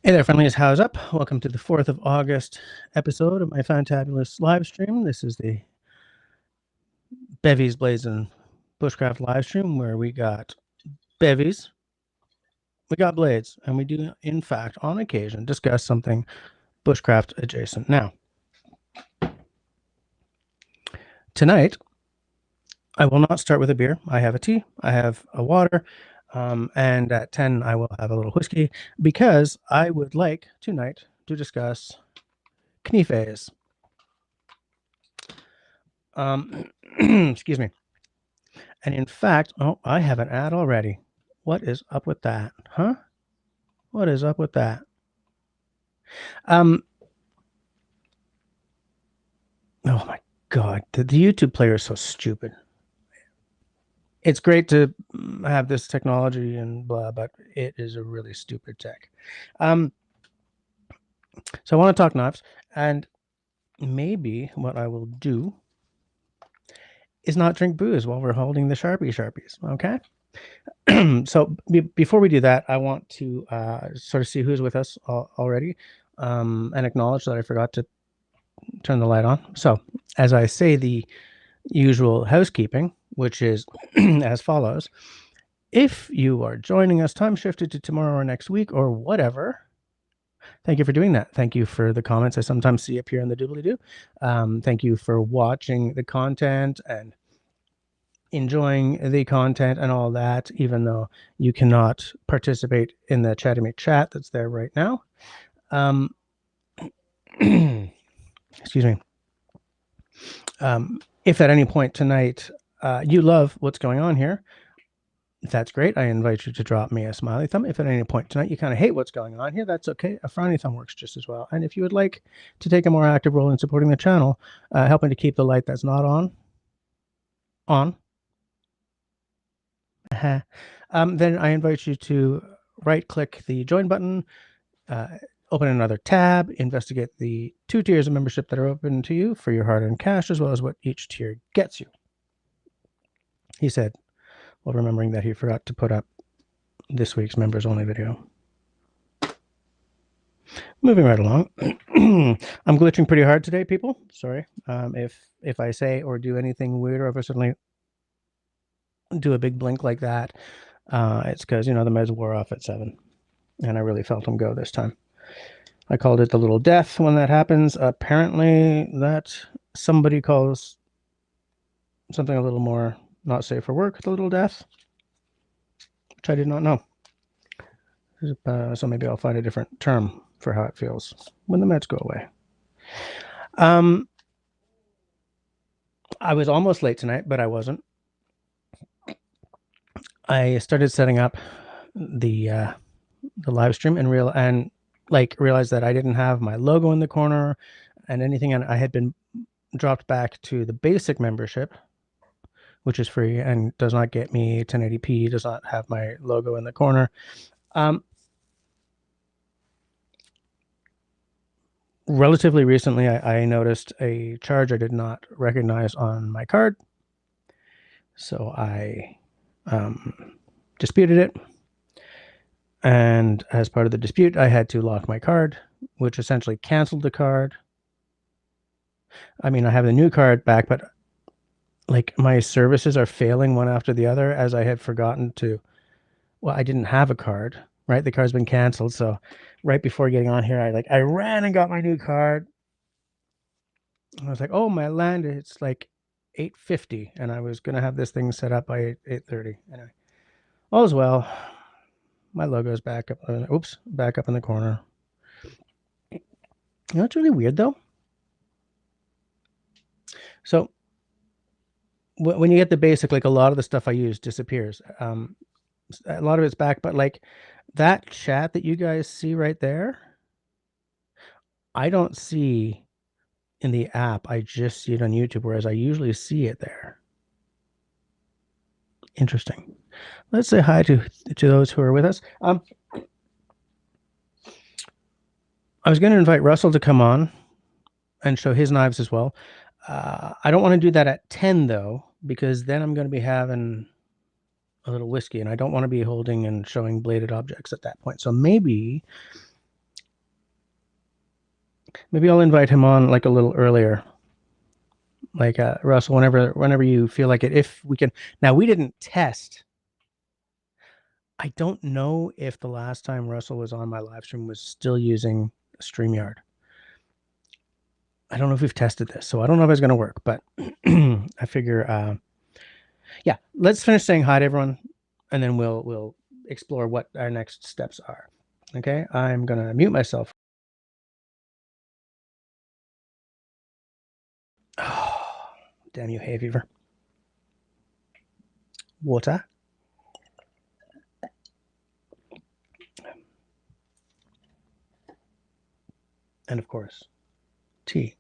Hey there, friendlies. How's up? Welcome to the 4th of August episode of my fantabulous live stream. This is the Bevies Blazing Bushcraft live stream where we got bevies, we got blades, and we do, in fact, on occasion, discuss something bushcraft adjacent. Now, tonight, I will not start with a beer. I have a tea, I have a water, and at 10, I will have a little whiskey because I would like tonight to discuss knifes. Excuse me. And in fact, oh, I have an ad already. What is up with that? Huh? What is up with that? Oh my God. The YouTube player is so stupid. It's great to have this technology and blah, but it is a really stupid tech. So I want to talk knives, and maybe what I will do is not drink booze while we're holding the Sharpies, okay? So before we do that, I want to sort of see who's with us already and acknowledge that I forgot to turn the light on. So as I say the usual housekeeping, which is as follows. If you are joining us time shifted to tomorrow or next week or whatever, thank you for doing that. Thank you for the comments I sometimes see up here in the doobly-doo. Thank you for watching the content and enjoying the content and all that, even though you cannot participate in the Chattermate chat that's there right now. Excuse me. If at any point tonight you love what's going on here, that's great. I invite you to drop me a smiley thumb. If at any point tonight you kind of hate what's going on here, that's okay. A frowny thumb works just as well. And if you would like to take a more active role in supporting the channel, helping to keep the light that's not on, then I invite you to right-click the join button, open another tab, investigate the 2 tiers of membership that are open to you for your hard-earned cash, as well as what each tier gets you. He said, while remembering that he forgot to put up this week's members-only video. Moving right along. I'm glitching pretty hard today, people. Sorry. If I say or do anything weird, or if I suddenly do a big blink like that, it's because, the meds wore off at 7, and I really felt them go this time. I called it the little death when that happens. Apparently, that somebody calls something a little more not safe for work the little death, which I did not know. So maybe I'll find a different term for how it feels when the meds go away. I was almost late tonight, but I wasn't. I started setting up the live stream and realized that I didn't have my logo in the corner and anything, and I had been dropped back to the basic membership, which is free and does not get me 1080p, does not have my logo in the corner. Relatively recently, I noticed a charge I did not recognize on my card, so I disputed it. And as part of the dispute, I had to lock my card, which essentially canceled the card. I mean, I have the new card back, but like my services are failing one after the other, as I had forgotten to. Well, I didn't have a card, right? The card's been canceled. So right before getting on here, I ran and got my new card. I was like, oh, my land, it's like 8:50, and I was going to have this thing set up by 8:30. Anyway, all is well. My logo's back up. Back up in the corner. It's really weird, though. So when you get the basic, like a lot of the stuff I use disappears. A lot of it's back, but like that chat that you guys see right there, I don't see in the app. I just see it on YouTube, whereas I usually see it there. Interesting. Let's say hi to those who are with us. I was going to invite Russell to come on and show his knives as well. I don't want to do that at 10, though, because then I'm going to be having a little whiskey, and I don't want to be holding and showing bladed objects at that point. So maybe Maybe I'll invite him on like a little earlier. Like Russell, whenever you feel like it. If we can. Now we didn't test. I don't know if the last time Russell was on my live stream was still using StreamYard. I don't know if we've tested this, so I don't know if it's going to work, but I figure, yeah, let's finish saying hi to everyone, and then we'll explore what our next steps are. Okay, I'm going to mute myself. Oh, damn you, hay fever. Water. And of course, tea.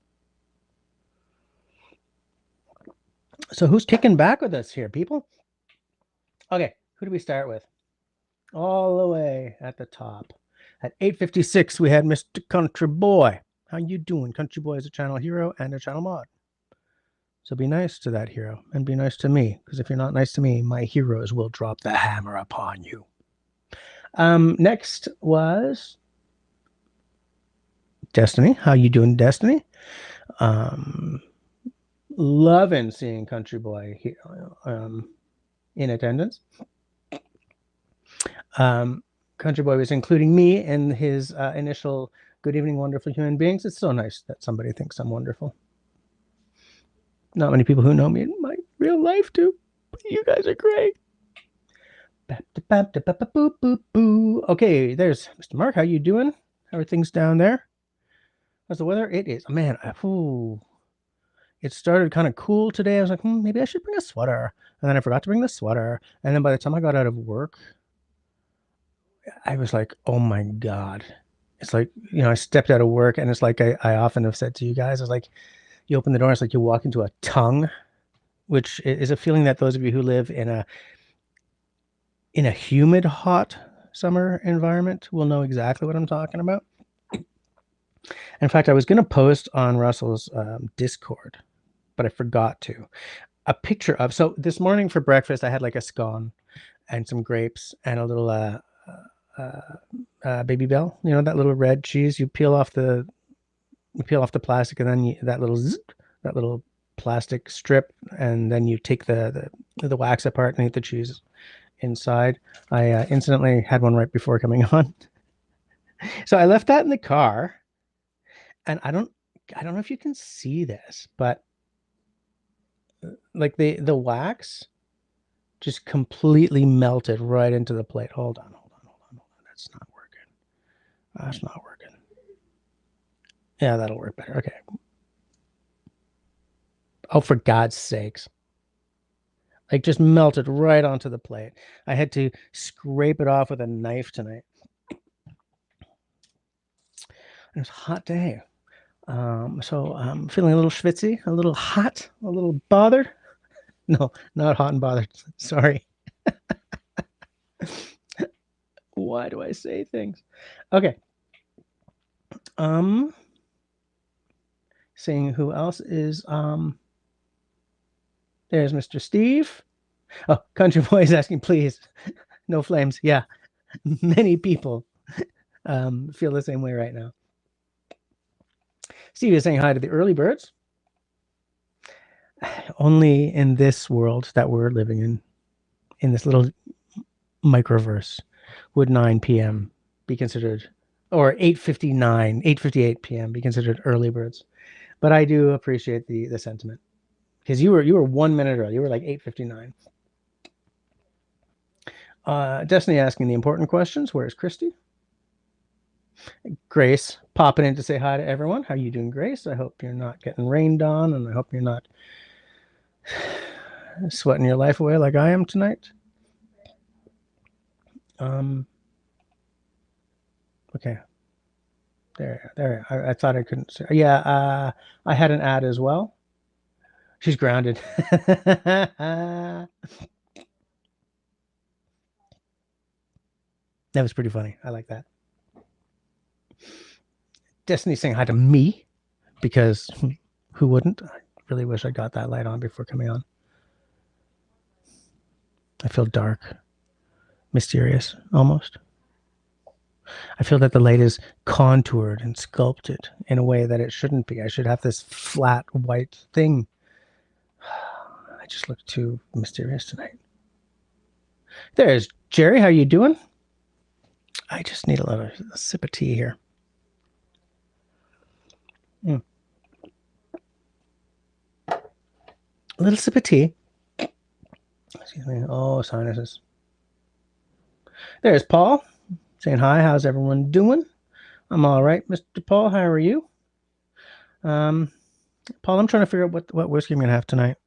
So who's kicking back with us here, people? Okay, who do we start with? All the way at the top. At 8:56, we had Mr. Country Boy. How you doing? Country Boy is a channel hero and a channel mod. So be nice to that hero and be nice to me, because if you're not nice to me, my heroes will drop the hammer upon you. Next was Destiny. How you doing, Destiny? Loving seeing Country Boy in attendance. Country Boy was including me in his initial "Good evening, wonderful human beings." It's so nice that somebody thinks I'm wonderful. Not many people who know me in my real life do, but you guys are great. Okay, there's Mr. Mark. How you doing? How are things down there? How's the weather? It is, man. It started kind of cool today. I was like, maybe I should bring a sweater, and then I forgot to bring the sweater. And then by the time I got out of work, I was like, oh my god. It's like, I stepped out of work, and it's like I often have said to you guys, it's like you open the door, it's like you walk into a tongue, which is a feeling that those of you who live in a humid, hot summer environment will know exactly what I'm talking about. In fact, I was going to post on Russell's Discord, but I forgot to. A picture of, so this morning for breakfast, I had like a scone and some grapes and a little Baby Bell. You know, that little red cheese. You peel off the plastic, and then that little plastic strip, and then you take the wax apart and eat the cheese inside. I incidentally had one right before coming on. So I left that in the car, and I don't know if you can see this, but like the wax just completely melted right into the plate. Hold on. That's not working. That's not working. Yeah, that'll work better. Okay. Oh, for God's sakes. Like just melted right onto the plate. I had to scrape it off with a knife tonight. It was a hot day. So I'm feeling a little schwitzy, a little hot, a little bothered. No, not hot and bothered. Sorry. Why do I say things? Okay. Seeing who else is there's Mr. Steve. Oh, Country Boy is asking, please, no flames. Yeah, many people feel the same way right now. Steve is saying hi to the early birds. Only in this world that we're living in this little microverse, would 9 p.m. be considered, or 8:59, 8:58 p.m. be considered early birds. But I do appreciate the sentiment, because you were 1 minute early. You were like 8:59. Destiny asking the important questions. Where's Christy? Grace popping in to say hi to everyone. How are you doing, Grace? I hope you're not getting rained on, and I hope you're not sweating your life away like I am tonight. Okay. There. I thought I couldn't say. Yeah, I had an ad as well. She's grounded. That was pretty funny. I like that. Destiny saying hi to me, because who wouldn't? I really wish I got that light on before coming on. I feel dark, mysterious, almost. I feel that the light is contoured and sculpted in a way that it shouldn't be. I should have this flat white thing. I just look too mysterious tonight. There's Jerry. How you doing? I just need a sip of tea here. Mm. A little sip of tea. Excuse me. Oh, sinuses. There's Paul saying hi. How's everyone doing? I'm all right, Mr. Paul. How are you? Paul, I'm trying to figure out what whiskey I'm gonna have tonight.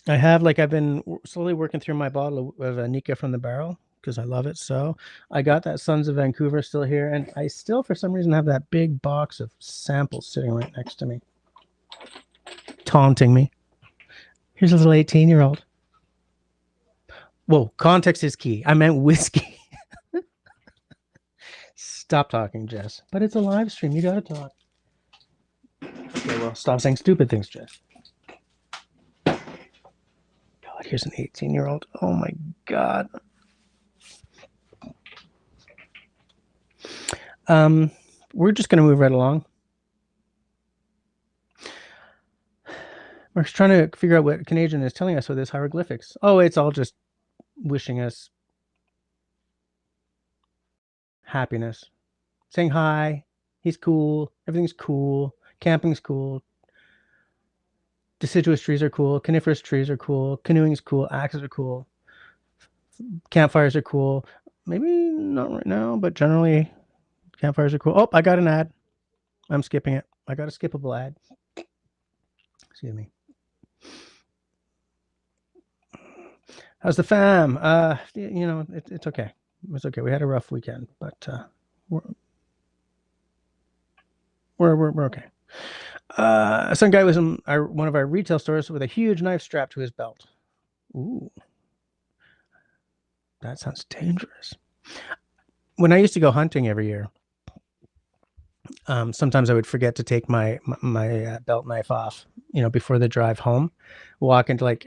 I've been slowly working through my bottle of Nika from the barrel because I love it. So I got that Sons of Vancouver still here, and I still, for some reason, have that big box of samples sitting right next to me, taunting me. Here's a little 18-year-old. Whoa, context is key. I meant whiskey. Stop talking, Jess. But it's a live stream. You gotta talk. Okay, well, stop saying stupid things, Jess. God, here's an 18-year-old. Oh my God. We're just gonna move right along. We're trying to figure out what Canadian is telling us with this hieroglyphics. Oh, it's all just wishing us happiness. Saying hi. He's cool. Everything's cool. Camping's cool. Deciduous trees are cool. Coniferous trees are cool. Canoeing's cool. Axes are cool. Campfires are cool. Maybe not right now, but generally campfires are cool. Oh, I got an ad. I'm skipping it. I got a skippable ad. Excuse me. How's the fam? It's okay. It's okay. We had a rough weekend, but we're okay. Some guy was in one of our retail stores with a huge knife strapped to his belt. Ooh, that sounds dangerous. When I used to go hunting every year, sometimes I would forget to take my belt knife off, before the drive home, walk into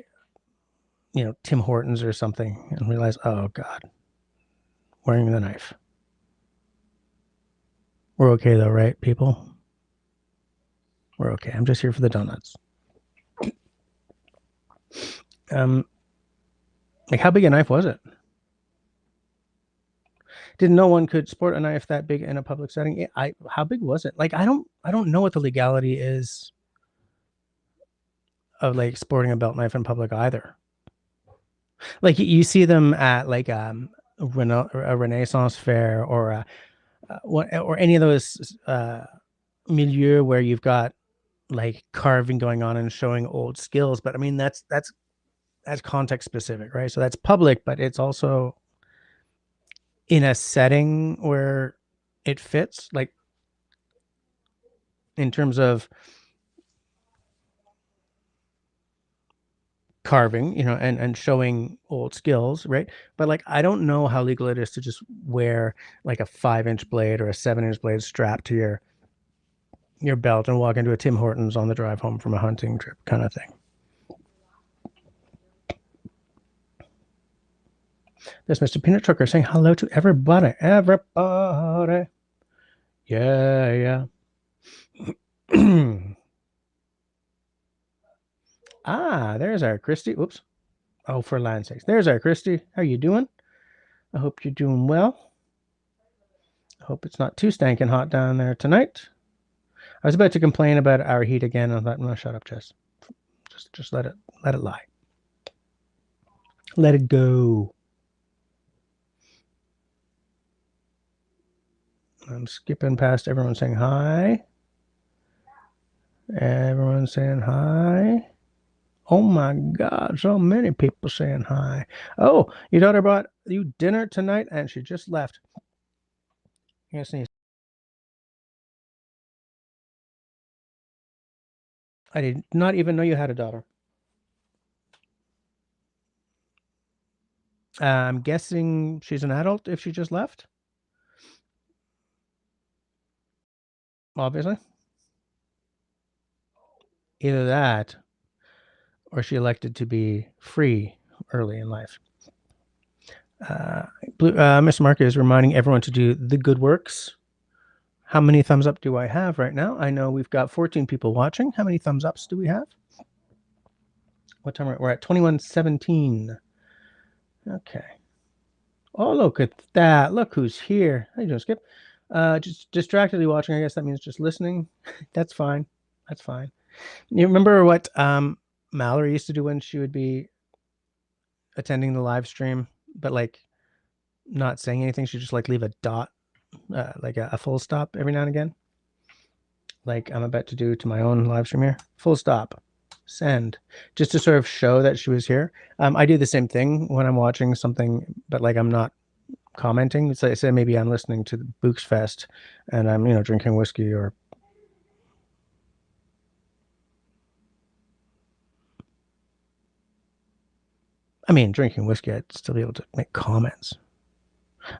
Tim Hortons or something and realize, oh God, wearing the knife. We're okay though, right, people? We're okay. I'm just here for the donuts. How big a knife was it? Didn't know one could sport a knife that big in a public setting. How big was it? I don't know what the legality is of sporting a belt knife in public either. You see them at a Renaissance fair or any of those milieu where you've got carving going on and showing old skills. But I mean, that's context specific, right? So that's public, but it's also in a setting where it fits, in terms of carving, and showing old skills, right? But I don't know how legal it is to just wear a 5-inch blade or a 7-inch blade strapped to your belt and walk into a Tim Hortons on the drive home from a hunting trip kind of thing. There's Mr. Peanut Trucker saying hello to everybody. Everybody. Yeah. There's our Christy. Oops. Oh, for land's sakes. There's our Christy. How you doing? I hope you're doing well. I hope it's not too stankin' hot down there tonight. I was about to complain about our heat again. I thought, no, shut up, Jess. Just let it lie. Let it go. I'm skipping past everyone saying hi. Everyone saying hi. Oh my God, so many people saying hi. Oh, your daughter brought you dinner tonight and she just left. Yes, I did not even know you had a daughter. I'm guessing she's an adult if she just left. Obviously. Either that or she elected to be free early in life. Mr. Mark is reminding everyone to do the good works. How many thumbs up do I have right now? I know we've got 14 people watching. How many thumbs ups do we have? What time we're at? 21:17. Okay. Oh, look at that. Look who's here. How you doing, Skip? Just distractedly watching. I guess that means just listening. That's fine. That's fine. You remember what Mallory used to do when she would be attending the live stream, but like not saying anything? She'd just like leave a dot, like a full stop every now and again. Like I'm about to do to my own live stream here. Full stop. Send. Just to sort of show that she was here. I do the same thing when I'm watching something, but like I'm not commenting. So say maybe I'm listening to the Books Fest and I'm, drinking whiskey or drinking whiskey, I'd still be able to make comments.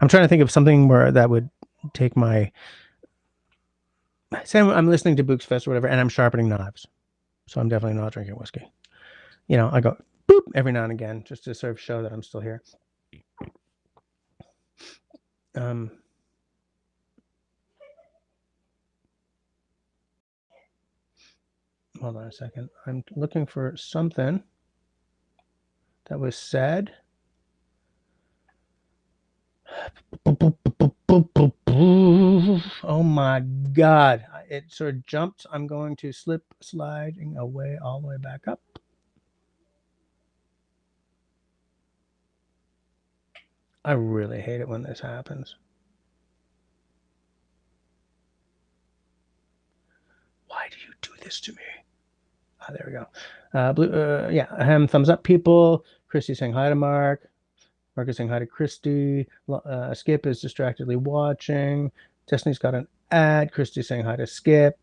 I'm trying to think of something where that would take my, say I'm listening to Books Fest or whatever, and I'm sharpening knives. So I'm definitely not drinking whiskey. I go boop every now and again just to sort of show that I'm still here. Hold on a second. I'm looking for something that was said. Oh my God. It sort of jumped. I'm going to sliding away all the way back up. I really hate it when this happens. Why do you do this to me? There we go. Yeah, thumbs up, people. Christy saying hi to Mark. Mark is saying hi to Christy. Skip is distractedly watching. Destiny's got an ad. Christy saying hi to Skip.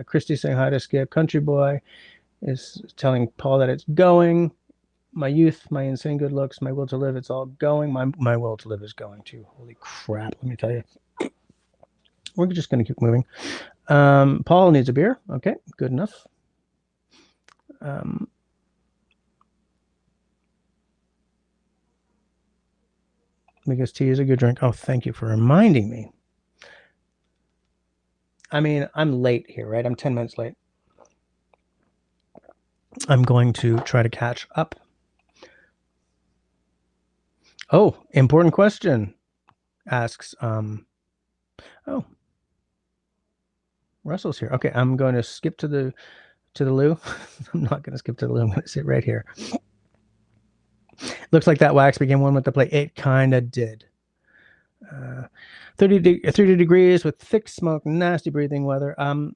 Christy saying hi to Skip. Country Boy is telling Paul that it's going. My youth, my insane good looks, my will to live, it's all going. My will to live is going too. Holy crap, let me tell you. We're just going to keep moving. Paul needs a beer. Okay, good enough. Because tea is a good drink. Oh, thank you for reminding me. I'm late here, right? I'm 10 minutes late. I'm going to try to catch up. Oh, important question. Asks, oh, Russell's here. Okay, I'm going to skip to the loo. I'm not going to skip to the loo. I'm going to sit right here. Looks like that wax became one with the plate. It kind of did. 30 degrees with thick smoke, nasty breathing weather.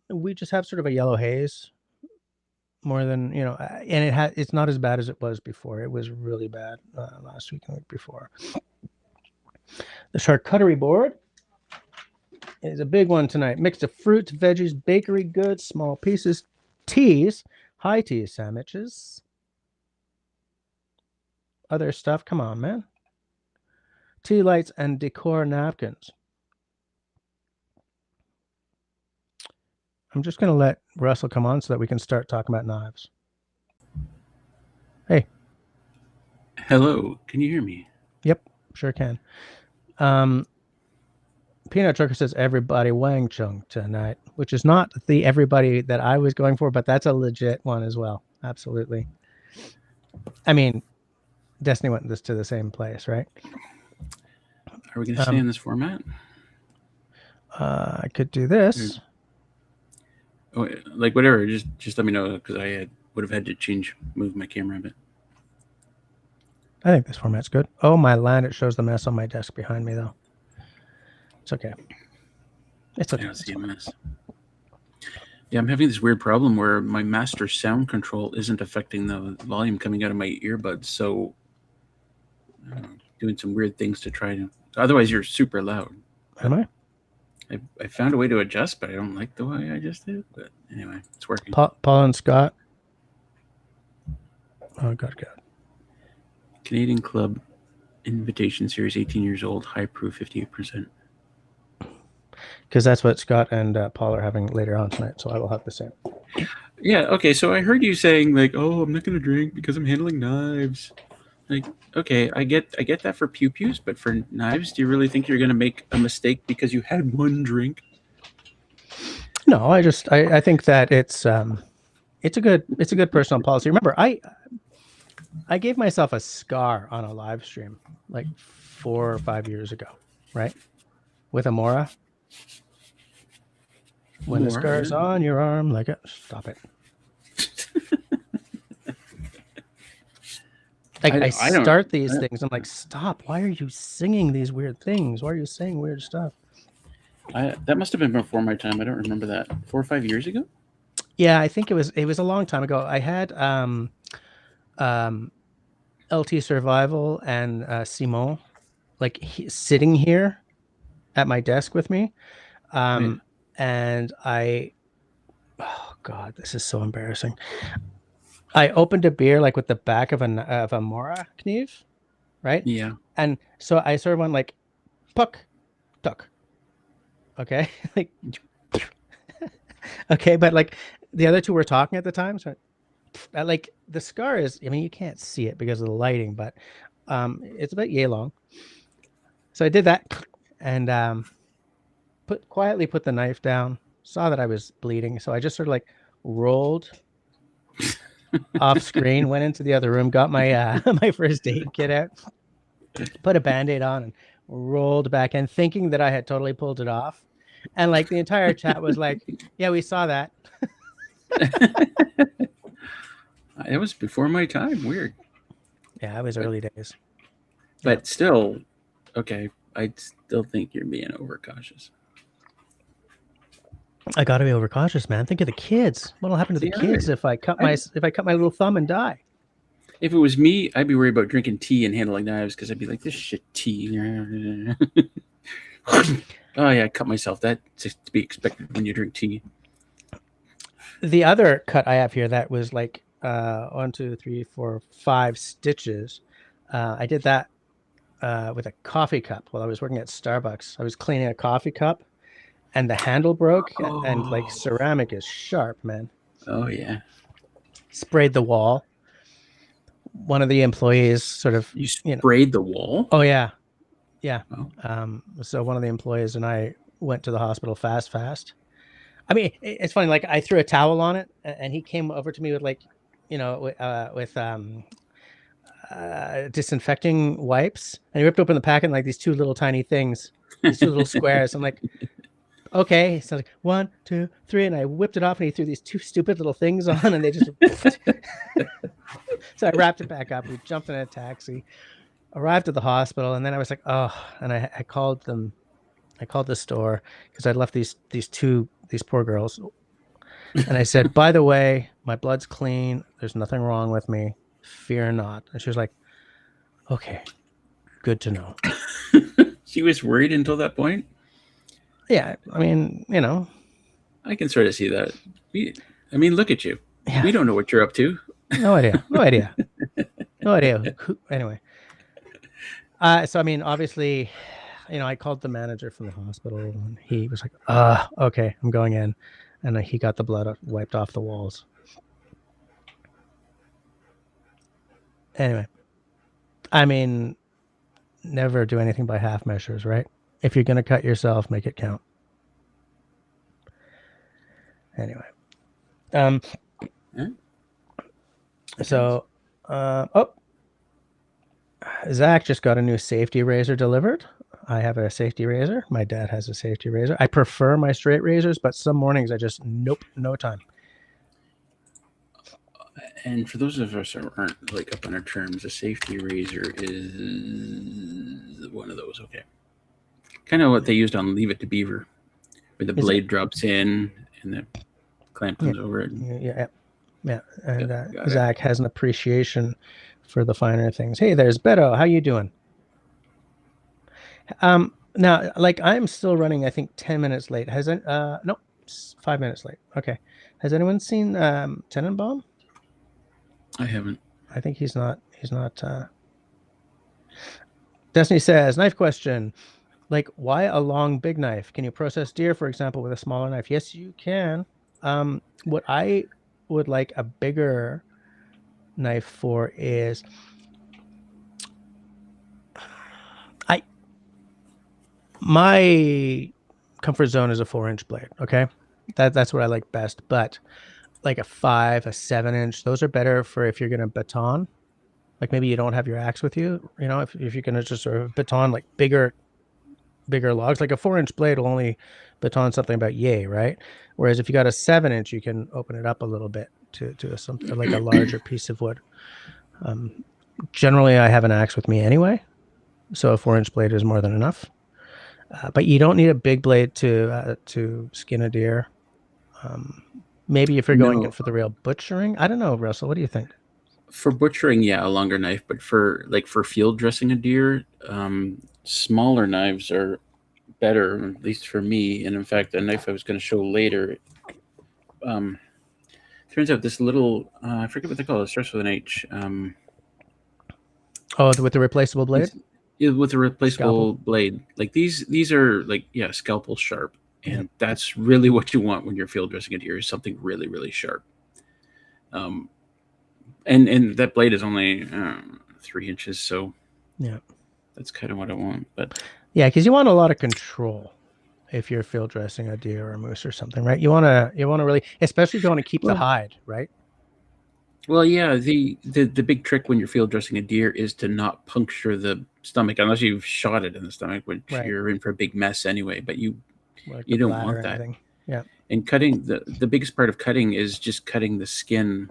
We just have sort of a yellow haze more than, and it's not as bad as it was before. It was really bad last week and the week before. The charcuterie board is a big one tonight. Mix of fruits, veggies, bakery goods, small pieces, teas, high tea sandwiches, other stuff. Come on, man. Tea lights and decor napkins. I'm just going to let Russell come on so that we can start talking about knives. Hey. Hello. Can you hear me? Yep, sure can. Peanut Trucker says everybody Wang Chung tonight, which is not the everybody that I was going for, but that's a legit one as well. Absolutely. Destiny went this to the same place, right? Are we going to stay in this format? I could do this. Oh, like whatever. Just let me know because I would have had to move my camera a bit. I think this format's good. Oh, my land! It shows the mess on my desk behind me, though. It's okay. It's okay. I don't see a mess. Yeah, I'm having this weird problem where my master sound control isn't affecting the volume coming out of my earbuds. So, doing some weird things to try to. Otherwise, you're super loud. Am I? I found a way to adjust, but I don't like the way I just did. But anyway, it's working. Paul and Scott. Oh, God. Canadian Club Invitation Series, 18 years old, high proof, 58%. Because that's what Scott and Paul are having later on tonight, so I will have the same. Yeah, okay, so I heard you saying, like, oh, I'm not going to drink because I'm handling knives. Like, okay, I get that for pew pews, but for knives, do you really think you're going to make a mistake because you had one drink? No, I think that it's a good personal policy. Remember, I gave myself a scar on a live stream like 4 or 5 years ago, right? With a Mora. When the More, scar's yeah. on your arm, like stop it. Like I I don't. start these things, I'm like, stop. Why are you singing these weird things? Why are you saying weird stuff? That must have been before my time. I don't remember that. 4 or 5 years ago. Yeah, I think it was a long time ago. I had um LT Survival and Simon like sitting here at my desk with me. Right. And oh God, this is so embarrassing. I opened a beer like with the back of a Mora knife, right? Yeah. And so I sort of went like puck, duck. Okay. Like okay, but like the other two were talking at the time, so like the scar is, I mean, you can't see it because of the lighting, but it's about yay long. So I did that and quietly put the knife down, saw that I was bleeding, so I just sort of like rolled off screen, went into the other room, got my my first aid kit out, put a band-aid on, and rolled back in, thinking that I had totally pulled it off. And like the entire chat was like, "Yeah, we saw that." It was before my time. Weird. Yeah, it was But, early days. Yeah, but still, okay. I still think you're being overcautious. I got to be overcautious, man. Think of the kids. What'll happen to the See, kids if I cut my little thumb and die? if it was me, I'd be worried about drinking tea and handling knives because I'd be like, this shit tea. Oh yeah, I cut myself. That's to be expected when you drink tea. The other cut I have here that was like 1, 2, 3, 4, 5 stitches. I did that with a coffee cup while I was working at Starbucks. I was cleaning a coffee cup and the handle broke, and like Oh, ceramic is sharp, man. oh yeah. Sprayed the wall. One of the employees sort of, You sprayed the wall. oh yeah, yeah. Oh. So one of the employees and I went to the hospital fast. I mean, it's funny. Like I threw a towel on it, and he came over to me with like, with disinfecting wipes, and he ripped open the packet and like these two little tiny things, these two little squares. I'm like, okay. So like 1, 2, 3, and I whipped it off, and he threw these two stupid little things on, and they just. So I wrapped it back up. We jumped in a taxi, arrived at the hospital, and then I was like, oh, and I called them. I called the store because I'd left these poor girls, and I said, by the way, my blood's clean. There's nothing wrong with me. Fear not. And she was like, okay, good to know. She was worried until that point. Yeah, I mean, I can sort of see that. I mean, look at you. yeah, We don't know what you're up to. no idea. Anyway, so I mean, obviously, I called the manager from the hospital, and he was like, okay, I'm going in, and he got the blood wiped off the walls. Anyway, I mean, never do anything by half measures, right? If you're gonna cut yourself, make it count. Anyway, so, Zach just got a new safety razor delivered. I have a safety razor. My dad has a safety razor. I prefer my straight razors, but some mornings I just nope, no time. And for those of us who aren't like up on our terms, a safety razor is one of those. Okay, kind of what they used on Leave It to Beaver, where the blade drops in and the clamp comes over it. Yeah. And Zach has an appreciation for the finer things. Hey, there's Beto. How you doing? Now, like I'm still running, I think 10 minutes late. Has it? No, 5 minutes late. Okay. Has anyone seen Tenenbaum? I haven't. I think he's not. Destiny says, knife question. Like, why a long big knife? Can you process deer, for example, with a smaller knife? Yes, you can. What I would like a bigger knife for is My comfort zone is a 4-inch blade. Okay, that's what I like best. But like a 5, a 7-inch, those are better for if you're gonna baton. Like maybe you don't have your axe with you. You know, if you're gonna just sort of baton like bigger logs, like a 4-inch blade will only baton something about yay, right? Whereas if you got a 7-inch, you can open it up a little bit to something like a larger piece of wood. Um, Generally, I have an axe with me anyway, so a 4-inch blade is more than enough. But you don't need a big blade to skin a deer. Um, Maybe if you're going in No, for the real butchering, I don't know, Russell. What do you think? for butchering, yeah, a longer knife, but for field dressing a deer, smaller knives are better, at least for me. And in fact, a knife I was going to show later, um, turns out this little, I forget what they call it. It starts with an H. Oh, with the replaceable blade, It's with a scalpel. replaceable blade. Like these are like, yeah, scalpel sharp, Yep. and that's really what you want when you're field dressing a deer, is something really really sharp. Um, and that blade is only 3 inches, so Yeah. that's kind of what I want. But Yeah, because you want a lot of control if you're field dressing a deer or a moose or something, right? You want to really, especially if you want to keep the well, hide, right? well, yeah, the big trick when you're field dressing a deer is to not puncture the stomach unless you've shot it in the stomach, which Right. you're in for a big mess anyway. But Like the you don't bladder want and that. everything. Yeah. And cutting, the biggest part of cutting is just cutting the skin,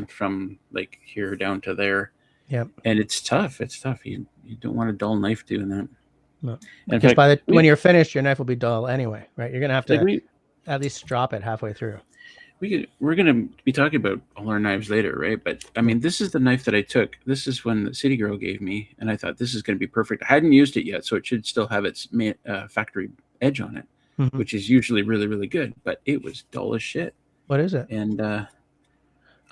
from like here down to there. Yep. And it's tough. You don't want a dull knife doing that. No. In Because fact, when you're finished, your knife will be dull anyway, right? You're gonna have like to we at least strop it halfway through. we're gonna be talking about all our knives later, right? But I Yep. mean, this is the knife that I took. This is one that City Girl gave me, and I thought this is gonna be perfect. I hadn't used it yet, so it should still have its factory edge on it, Mhm. which is usually really really good. But it was dull as shit, What is it? and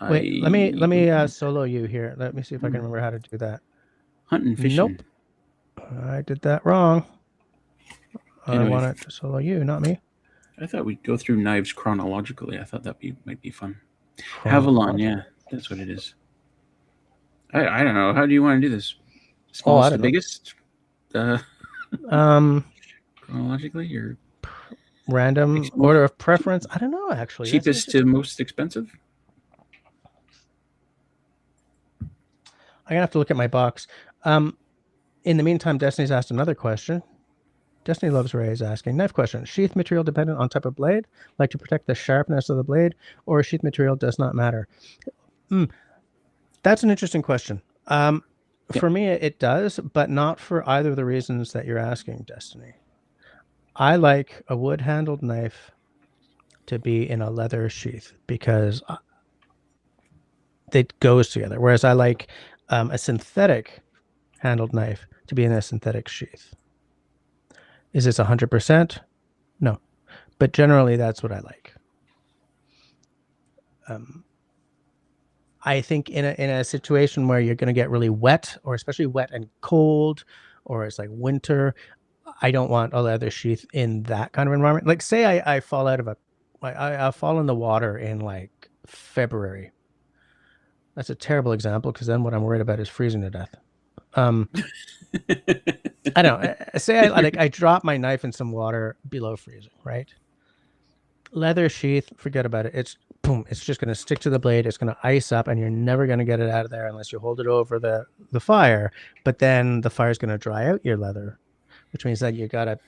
Wait, let me don't like it. solo you here. Let me see if I can Hmm. remember how to do that. Hunting, fishing. Nope, I did that wrong. I Anyway, wanted to solo you, not me. I thought we'd go through knives chronologically. I thought might be fun. Havalon, yeah, Chronological. that's what it is. I don't know. How do you want to do this? Oh, I Smallest to don't know. biggest, uh, Um, chronologically, or Random most order of preference. I don't know. Actually, that's an cheapest to interesting. most expensive? I'm gonna have to look at my box. Um, in the meantime, Destiny's asked another question. Destiny Loves Ray is asking knife question: sheath material dependent on type of blade, like to protect the sharpness of the blade, or sheath material does not matter. Mm, that's an interesting question. Yeah, For me, it does, but not for either of the reasons that you're asking, Destiny. I like a wood-handled knife to be in a leather sheath because it goes together. Whereas I like a synthetic handled knife to be in a synthetic sheath. Is this 100%? No, but generally that's what I like. Um, I think in a situation where you're going to get really wet, or especially wet and cold, or it's like winter, I don't want a leather sheath in that kind of environment. Like, say I fall out of I fall in the water in like February. That's a terrible example because then what I'm worried about is freezing to death. Um, I don't know. Say I drop my knife in some water below freezing, right? Leather sheath, forget about it. It's boom. It's just going to stick to the blade. It's going to ice up, and you're never going to get it out of there unless you hold it over the fire. But then the fire's going to dry out your leather, which means that you got to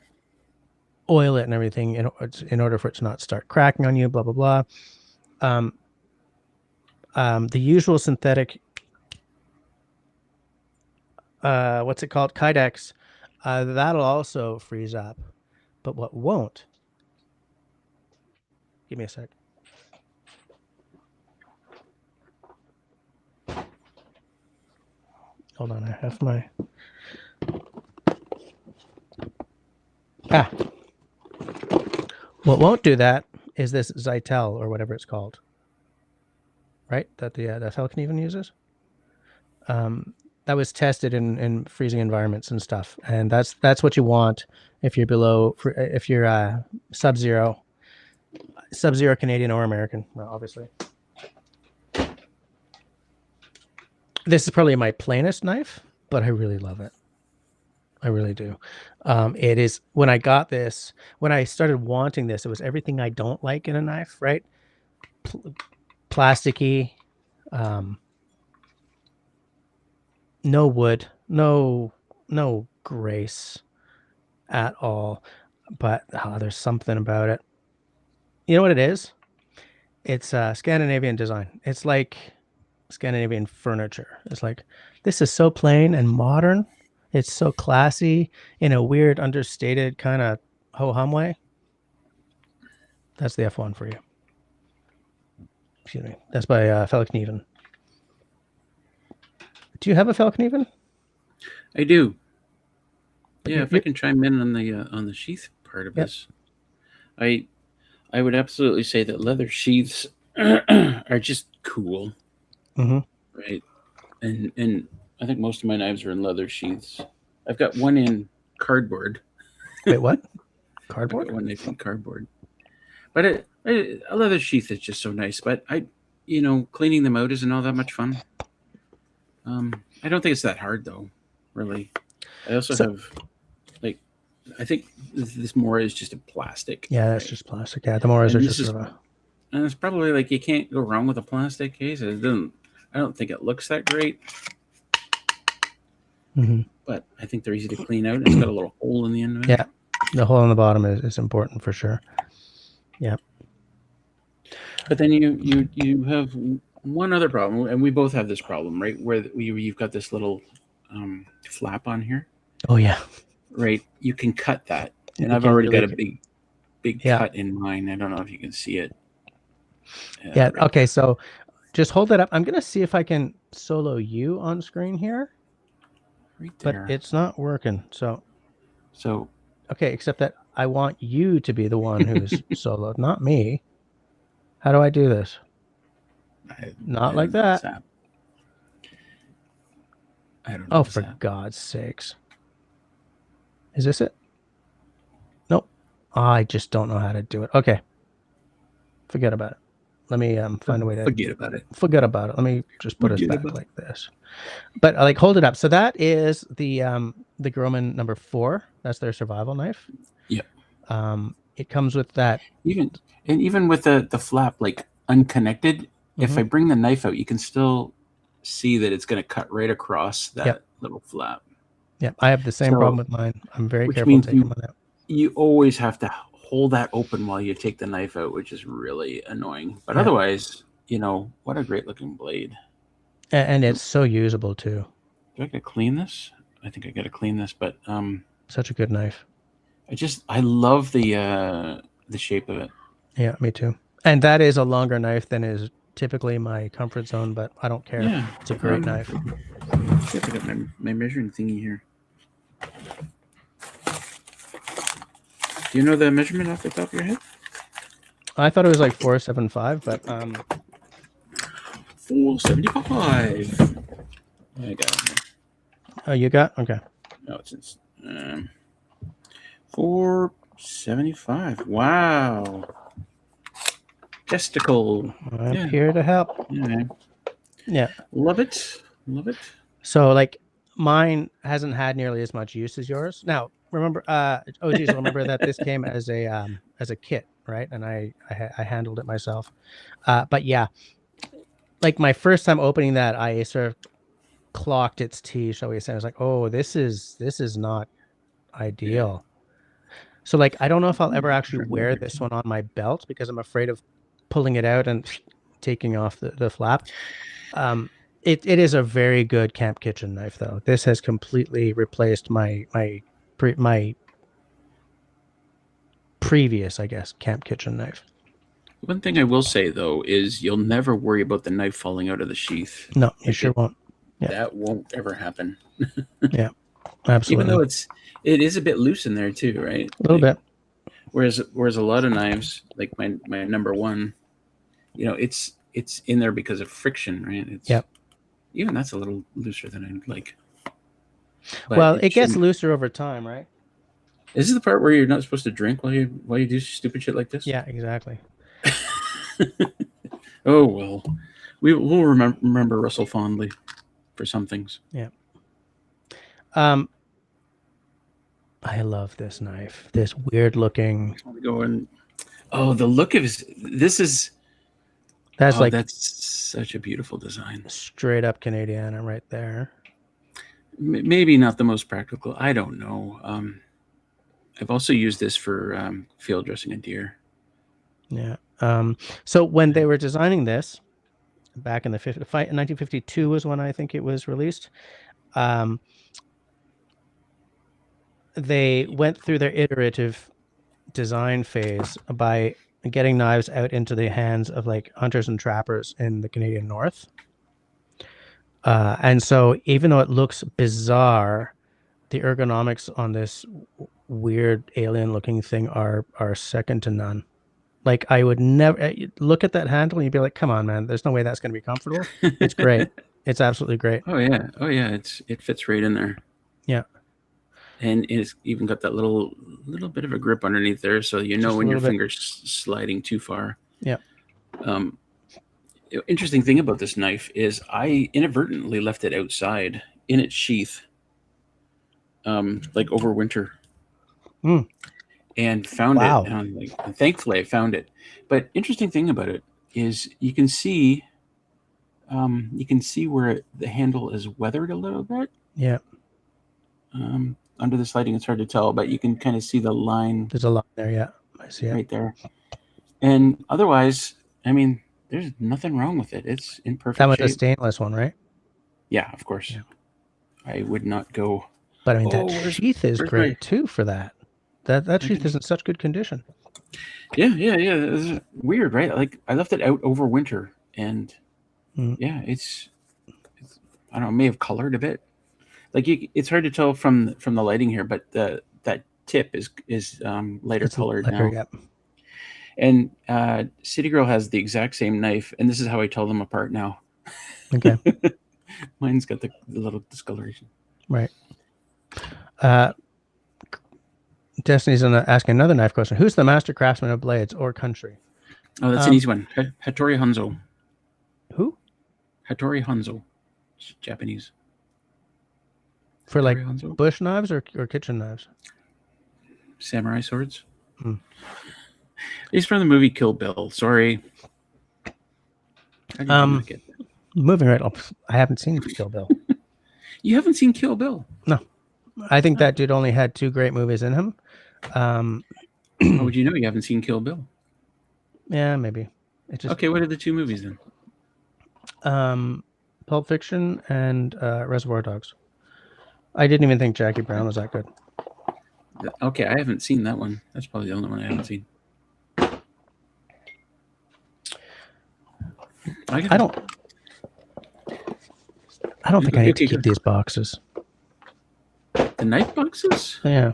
oil it and everything in order for it to not start cracking on you. Blah blah blah. Um, the usual synthetic, what's it called, Kydex, that'll also freeze up. But what won't? Give me a sec. Hold on, I have my ah. What won't do that is this Zytel or whatever it's called, right? That the Falcon uses. That was tested in freezing environments and stuff, and that's what you want if you're if you're sub-zero Canadian or American. Well, obviously, this is probably my plainest knife, but I really love it. I really do. It is when I got this, when I started wanting this, it was everything I don't like in a knife, right? Plasticky, um, no wood, no grace at all. But there's something about it. You know what it is? It's Scandinavian design. It's like Scandinavian furniture. It's like, this is so plain and modern. It's so classy in a weird, understated kind of ho hum way. That's the F1 for you. Excuse me. That's by Felkneven. Do you have a Felkneven? I do. But Yeah, if I can chime in on the sheath part of this, I I would absolutely say that leather sheaths are just cool, mm-hmm. right? And I think most of my knives are in leather sheaths. I've got one in cardboard. Wait, what? I've Cardboard? got one knife in cardboard, but a leather sheath is just so nice. But cleaning them out isn't all that much fun. I don't think it's that hard though, really. I also So, have like I think this more is just a plastic. yeah, that's Right? just plastic. Yeah, the Moras are And this just is sort of a. and it's probably like you can't go wrong with a plastic case. It doesn't. I don't think it looks that great, Mm-hmm. but I think they're easy to clean out. It's got a little hole in the end of it. Yeah, the hole in the bottom is important for sure. Yeah. But then you have one other problem, and we both have this problem, right? Where you've got this little flap on here, Oh yeah. right? You can cut that, and You I've can already really. got a big Yeah. cut in mine. I don't know if you can see it. Yeah. Right Okay. there. So just hold that up. I'm gonna see if I can solo you on screen here, Right but there. it's not working. So So okay, except that I want you to be the one who's soloed, not me. How do I do this? Not I like don't know this that. app. I don't know Oh, this for app. God's sakes. Is this it? Nope. I just don't know how to do it. Okay. Forget about it. Let me find a way to Forget about it. forget about it. Let me just put us Forget back about it. like this. But like hold it up. So that is the Groman number 4. That's their survival knife. Yeah. It comes with that. Even with the flap like unconnected, if Mm-hmm. I bring the knife out, you can still see that it's going to cut right across that little flap. Yeah, I have the same problem So, with mine. I'm very which careful means taking mine out. you always have to hold that open while you take the knife out, which is really annoying. But Yeah. otherwise, what a great looking blade. And it's so usable too. Do I got to clean this? I think I got to clean this, but Such a good knife. I love the shape of it. Yeah, me too. And that is a longer knife than is typically my comfort zone, but I don't care. Yeah, It's a great knife. I got my measuring thingy here. Do you know the measurement off the top of your head? I thought it was like 475, but 475. I got it. oh, you got? Okay. No, it's 475. Wow. Testicle. I'm here to help. Yeah. Love it. Love it. So like mine hasn't had nearly as much use as yours. Now, remember OGs remember that this came as a kit, right? And I handled it myself. But yeah, like my first time opening that, I sort of clocked its T, shall we say. I was like, oh, this is not ideal. So like I don't know if I'll ever actually wear this one on my belt because I'm afraid of pulling it out and taking off the flap. It is a very good camp kitchen knife though. This has completely replaced my previous, I guess, camp kitchen knife. One thing I will say though is you'll never worry about the knife falling out of the sheath. No, you sure won't. Yeah. That won't ever happen. Yeah, absolutely. Even though it is a bit loose in there too, right? A little bit. Whereas a lot of knives, like my number 1, it's in there because of friction, right? Yep. Even that's a little looser than I'd like. But well, it gets looser over time, right? Is this the part where you're not supposed to drink while you do stupid shit like this? Yeah, exactly. Oh well, we'll remember Russell fondly for some things. Yeah. I love this knife. This weird looking. Going, oh, the look of this is. That's Oh, like that's such a beautiful design. straight up Canadiana right there. Maybe not the most practical. I don't know. I've also used this for field dressing a deer. Yeah. So when they were designing this back in the 1952 was when I think it was released. Um, they went through their iterative design phase by getting knives out into the hands of like hunters and trappers in the Canadian North. And so even though it looks bizarre, the ergonomics on this weird alien looking thing are second to none. Like I would never look at that handle and you'd be like, come on, man, there's no way that's going to be comfortable. It's great. It's absolutely great. Oh yeah, it fits right in there. Yeah. And it's even got that little bit of a grip underneath there, so you know Just a when your little bit. finger's sliding too far. Yeah. Um, Interesting thing about this knife is I inadvertently left it outside in its sheath, like over winter, Mm. and found it. Wow. And thankfully, I found it. But interesting thing about it is you can see where the handle is weathered a little bit. Yeah. Under this lighting, it's hard to tell, but you can kind of see the line There's a lot there. Yeah. I see it. right there. And otherwise, I mean, there's nothing wrong with it. It's in That perfect was a shape. stainless one, right? Yeah, of course. Yeah. I would not go. But I mean, Oh, that sheath is where's my? great too for that. That sheath is in such good condition. Yeah. It's weird, right? Like I left it out over winter, and yeah, it's I don't know, may have colored a bit. Like it's hard to tell from the lighting here, but that tip is lighter It's colored lighter, now. yeah. And City Girl has the exact same knife, and this is how I tell them apart now. Okay. Mine's got the little discoloration. Right. Destiny's asking another knife question. Who's the master craftsman of blades or country? Oh, that's an easy one. Hattori Hanzo. Who? Hattori Hanzo. It's Japanese. For like Hanzo? bush knives or kitchen knives? Samurai swords. He's from the movie Kill Bill. Sorry. Moving right up. I haven't seen Kill Bill. You haven't seen Kill Bill? No. I think that dude only had 2 great movies in him. How would you know you haven't seen Kill Bill? Yeah, maybe. Okay, what are the 2 movies then? Pulp Fiction and Reservoir Dogs. I didn't even think Jackie Brown was that good. Okay, I haven't seen that one. That's probably the only one I haven't seen. I don't think I need to keep these boxes. The knife boxes? Yeah.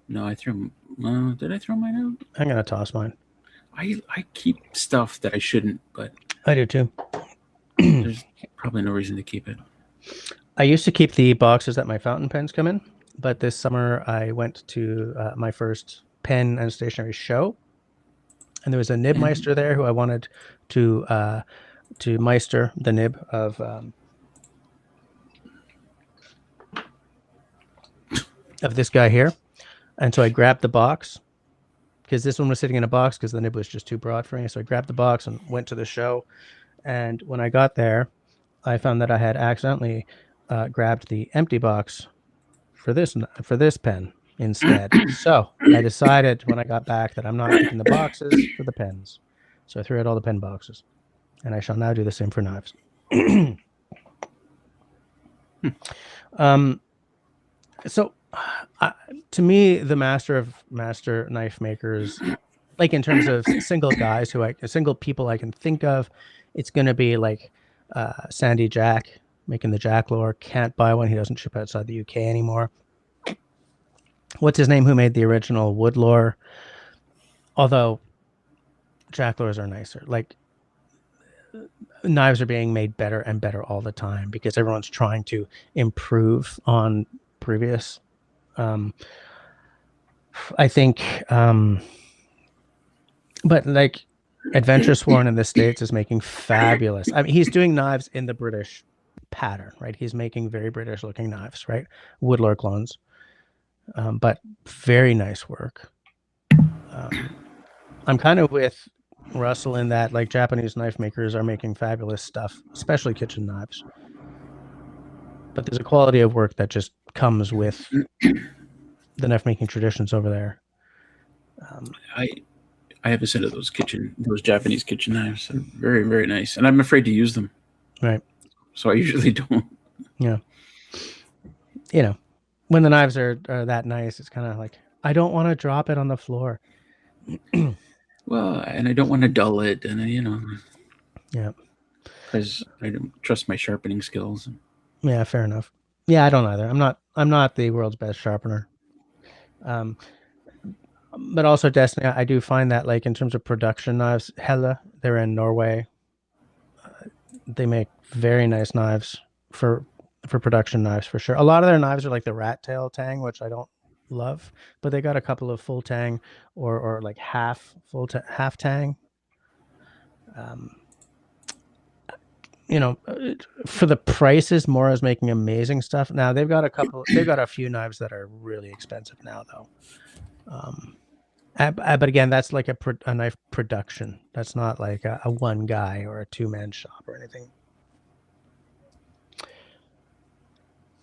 No, I threw. Did I throw mine out? I'm gonna toss mine. I keep stuff that I shouldn't, but I do too. There's probably no reason to keep it. I used to keep the boxes that my fountain pens come in, but this summer I went to my first pen and stationery show, and there was a nib meister there who I wanted to meister the nib of this guy here. And so I grabbed the box because this one was sitting in a box because the nib was just too broad for me. So I grabbed the box and went to the show. And when I got there, I found that I had accidentally grabbed the empty box for this pen instead. So I decided when I got back that I'm not keeping the boxes for the pens. So I threw out all the pen boxes. And I shall now do the same for knives. So to me, the master knife makers, like in terms of single guys single people I can think of, it's going to be like Sandy Jack making the Jack lore. Can't buy one. He doesn't ship outside the UK anymore. What's his name? Who made the original wood lore? Although Jack lores are nicer. Like knives are being made better and better all the time because everyone's trying to improve on previous. I think, but like Adventure Sworn in the States is making fabulous. I mean, he's doing knives in the British pattern, right? He's making very British looking knives, right? Woodlore clones. but very nice work. I'm kind of with Russell in that like Japanese knife makers are making fabulous stuff, especially kitchen knives. But there's a quality of work that just comes with the knife making traditions over there. I I have a set of those Japanese kitchen knives. They're very, very nice, and I'm afraid to use them, Right. so I usually don't. Yeah. You know, when the knives are that nice, it's kind of like I don't want to drop it on the floor. Well, and I don't want to dull it, and Yeah. because I don't trust my sharpening skills. Yeah. Fair enough. Yeah, I don't either. I'm not the world's best sharpener. Um, but also Destiny, I do find that like in terms of production knives, Hella, they're in Norway. They make very nice knives for production knives for sure. A lot of their knives are like the rat tail tang, which I don't love, but they got a couple of full tang or like half tang. Um, for the prices, Mora's making amazing stuff. Now they've got a few knives that are really expensive now though. But again, that's like a knife production. That's not like a one guy or a 2-man shop or anything.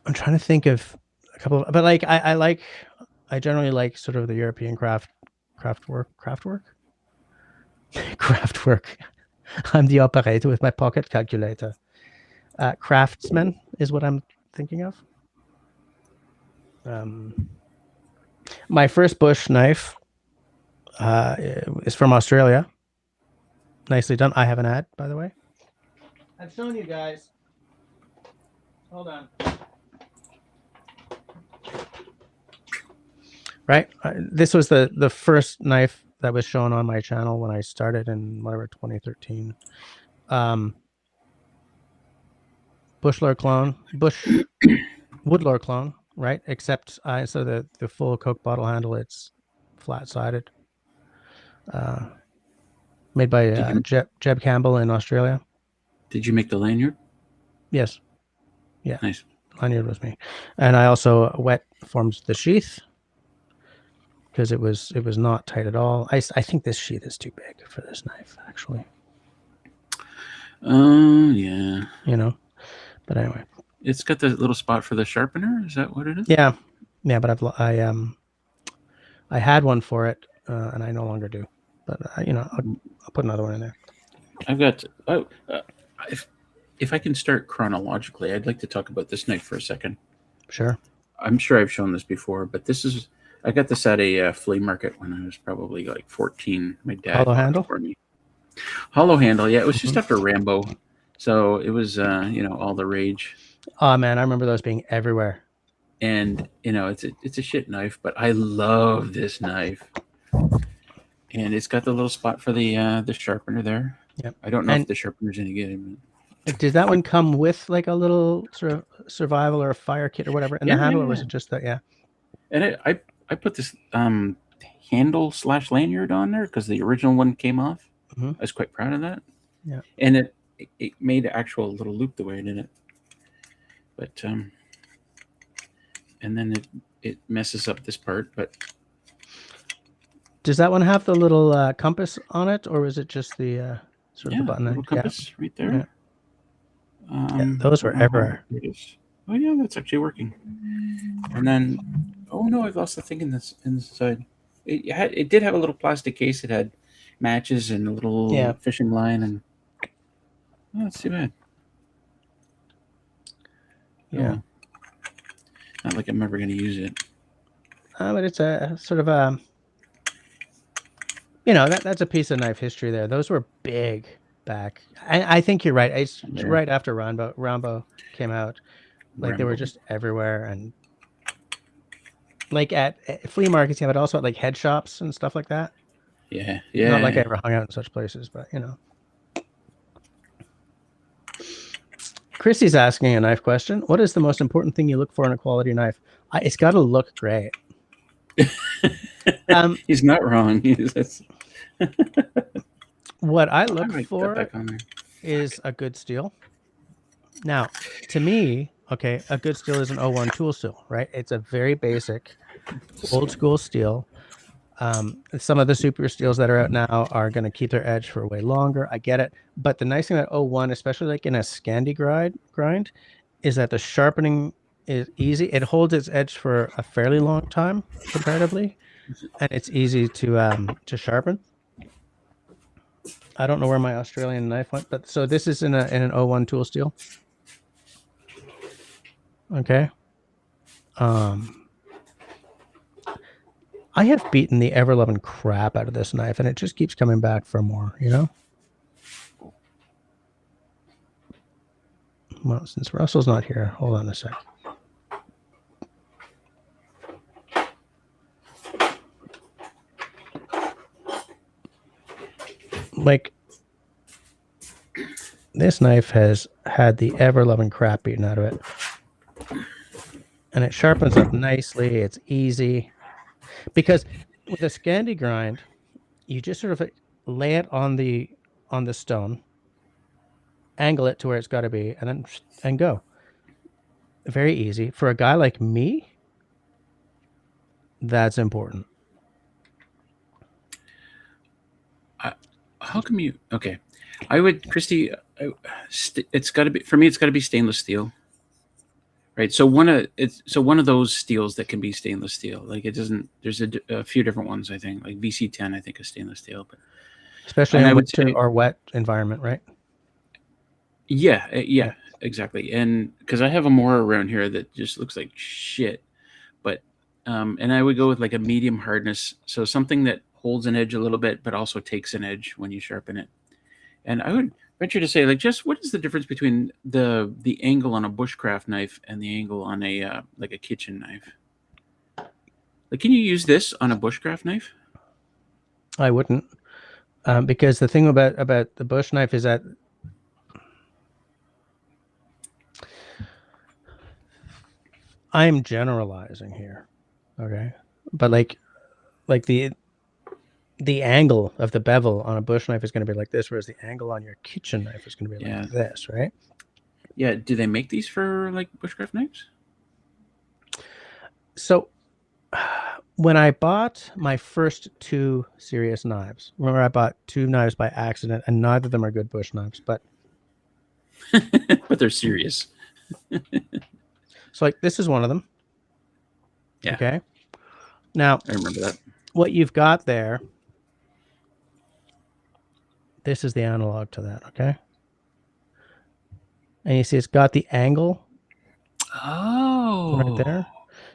I'm trying to think of a couple, but like I generally like sort of the European craft work. I'm the operator with my pocket calculator. Craftsman is what I'm thinking of. My first bush knife is from Australia. Nicely done. I have an ad, by the way. I'm showing you guys. Hold on. Right. This was the first knife that was shown on my channel when I started in whatever 2013. Woodlore clone, right? Except instead of the full Coke bottle handle, it's flat sided. Made by Jeb Campbell in Australia. Did you make the lanyard? Yes. Yeah. Nice. Lanyard was me, and I also wet formed the sheath because it was not tight at all. I think this sheath is too big for this knife, actually. Yeah. But anyway, it's got the little spot for the sharpener. Is that what it is? Yeah, but I had one for it, and I no longer do. But I'll put another one in there. I've got. If I can start chronologically, I'd like to talk about this knife for a second. Sure. I'm sure I've shown this before, but I got this at a flea market when I was probably like 14. My dad Hollow handle for me. Hollow handle, yeah. It was just after Rambo, so it was all the rage. Oh man, I remember those being everywhere. And it's a shit knife, but I love this knife. And it's got the little spot for the sharpener there. Yep. I don't know if the sharpener's any good. Did that one come with like a little sort of survival or a fire kit or whatever in the handle, or was it just that? Yeah. And I put this handle / lanyard on there because the original one came off. Mm-hmm. I was quite proud of that. Yeah. And it made an actual little loop the way it did it. But and then it messes up this part. But does that one have the little compass on it, or is it just the sort of the button? Little compass right there. Yeah. Those were everywhere. Oh yeah, that's actually working. And then, oh no, I've lost the thing inside. It did have a little plastic case. It had matches and a little fishing line, and that's too bad. Yeah, not like I'm ever going to use it. But it's a sort of a, that's a piece of knife history there. Those were big back. I think you're right. It's right after Rambo came out. Like they were just everywhere, and like at flea markets, but also at like head shops and stuff like that. Yeah. Not like I ever hung out in such places, but Christy's asking a knife question. What is the most important thing you look for in a quality knife? It's got to look great. He's not wrong. What I look for is a good steel. Now, to me, Okay, a good steel is an O1 tool steel, right? It's a very basic, old school steel. Some of the super steels that are out now are going to keep their edge for way longer. I get it, but the nice thing about O1, especially like in a Scandi grind, is that the sharpening is easy. It holds its edge for a fairly long time comparatively, and it's easy to sharpen. I don't know where my Australian knife went, but so this is in an O1 tool steel. Okay. Um, I have beaten the ever loving crap out of this knife, and it just keeps coming back for more. You know. Well, since Russell's not here, hold on a sec. Like, this knife has had the ever loving crap beaten out of it. And it sharpens up nicely. It's easy. Because with a Scandi grind, you just sort of lay it on the stone, angle it to where it's got to be, and go. Very easy. For a guy like me, that's important. How come you? Okay, I would, Christy. It's got to be for me. It's got to be stainless steel, right? So one of those steels that can be stainless steel. Like it doesn't. There's a few different ones. I think like VC10. I think is stainless steel, but Especially and I in would winter say or wet environment, right? yeah, exactly. And because I have a Mora around here that just looks like shit, but and I would go with like a medium hardness, so something that holds an edge a little bit, but also takes an edge when you sharpen it. And I would venture to say, like, just what is the difference between the angle on a bushcraft knife and the angle on a like a kitchen knife? Like, can you use this on a bushcraft knife? I wouldn't, because the thing about the bush knife is that I'm generalizing here, okay? But like the angle of the bevel on a bush knife is going to be like this, whereas the angle on your kitchen knife is going to be Yeah, like this, right? yeah. Do they make these for like bushcraft knives? So when I bought my first two serious knives, remember I bought two knives by accident, and neither of them are good bush knives. But But they're serious. so like this is one of them. Yeah, Okay. Now I remember that. what you've got there, this is the analog to that. Okay. And you see it's got the angle right Oh, there.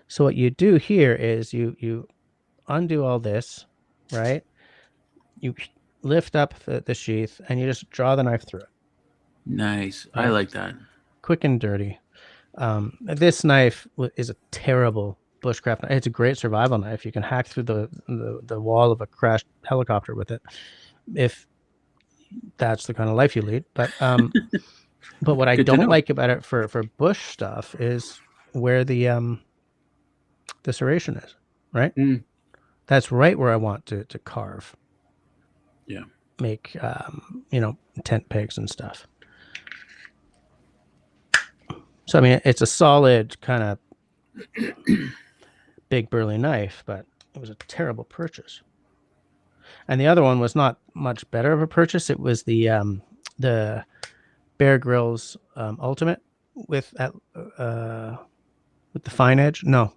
So what you do here is you undo all this, right? You lift up the sheath and you just draw the knife through it, nice. I right? like that. Quick and dirty. This knife is a terrible bushcraft knife. It's a great survival knife. You can hack through the wall of a crashed helicopter with it, if that's the kind of life you lead. But what I Good to don't know. like about it for bush stuff is where the serration is, right? Mm, That's right where I want to carve, yeah. make tent pegs and stuff. So I mean, it's a solid kind of big burly knife, but it was a terrible purchase. And the other one was not much better of a purchase. It was the Bear Grylls Ultimate with with the fine edge. No,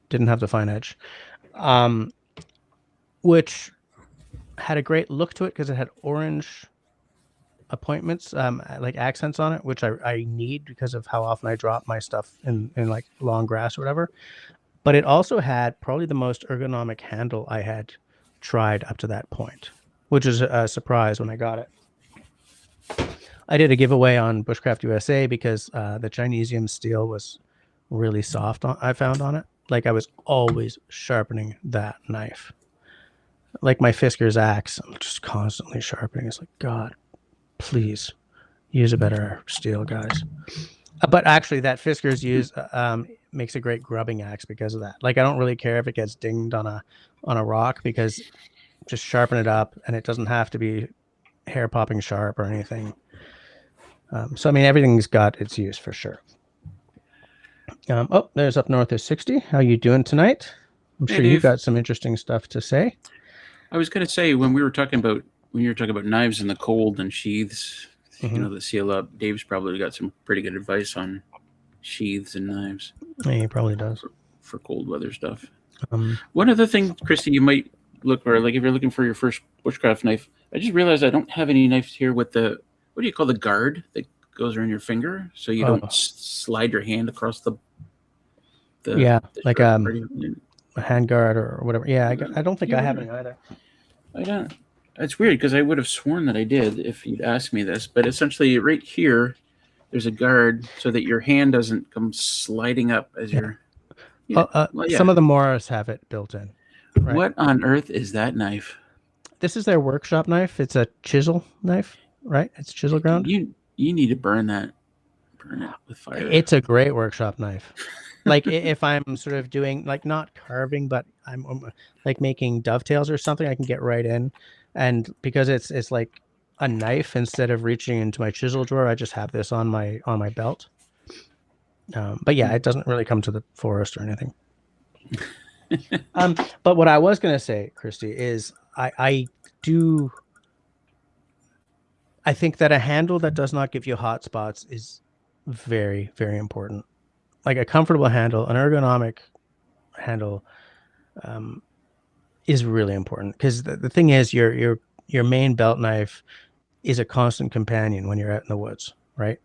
didn't have the fine edge, um, which had a great look to it because it had orange appointments, like accents on it, which I need because of how often I drop my stuff in like long grass or whatever. But it also had probably the most ergonomic handle I had tried up to that point, which is a surprise when I got it. I did a giveaway on Bushcraft USA because the Chinesium steel was really soft. I found on it. Like I was always sharpening that knife. Like my Fisker's axe, I'm just constantly sharpening. It's like, God, please use a better steel, guys. But actually, that Fisker's use makes a great grubbing axe because of that. Like I don't really care if it gets dinged on a rock because just sharpen it up and it doesn't have to be hair popping sharp or anything. So I mean, everything's got its use for sure. Oh, there's Up North is 60. How you doing tonight? I'm Hey, sure you Dave. got some interesting stuff to say. I was going to say when you were talking about knives in the cold and sheaths, Mm-hmm. that seal up. Dave's probably got some pretty good advice on sheaths and knives Yeah, he probably does. for cold weather stuff. Um, One other thing, Christy, you might look or like if you're looking for your first bushcraft knife. I just realized I don't have any knives here with the what do you call the guard that goes around your finger so you don't oh, slide your hand across yeah, the like sharp part. a handguard or whatever. Yeah, I don't think Yeah, I have whatever. any either. I don't. It's weird because I would have sworn that I did if you'd asked me this, but essentially, right here, there's a guard so that your hand doesn't come sliding up as Yeah. you're. Yeah. Well, yeah. Some of the Morris have it built in, right? What on earth is that knife? This is their workshop knife. It's a chisel knife, right? It's chisel ground. You need to burn it with fire. It's a great workshop knife. Like if I'm sort of doing like not carving, but I'm like making dovetails or something, I can get right in, and because it's like a knife instead of reaching into my chisel drawer, I just have this on my belt. But yeah, it doesn't really come to the forest or anything. But what I was gonna say, Christy, is do I think that a handle that does not give you hot spots is very, very important. Like a comfortable handle, an ergonomic handle, um, is really important because the thing is, your main belt knife is a constant companion when you're out in the woods, right?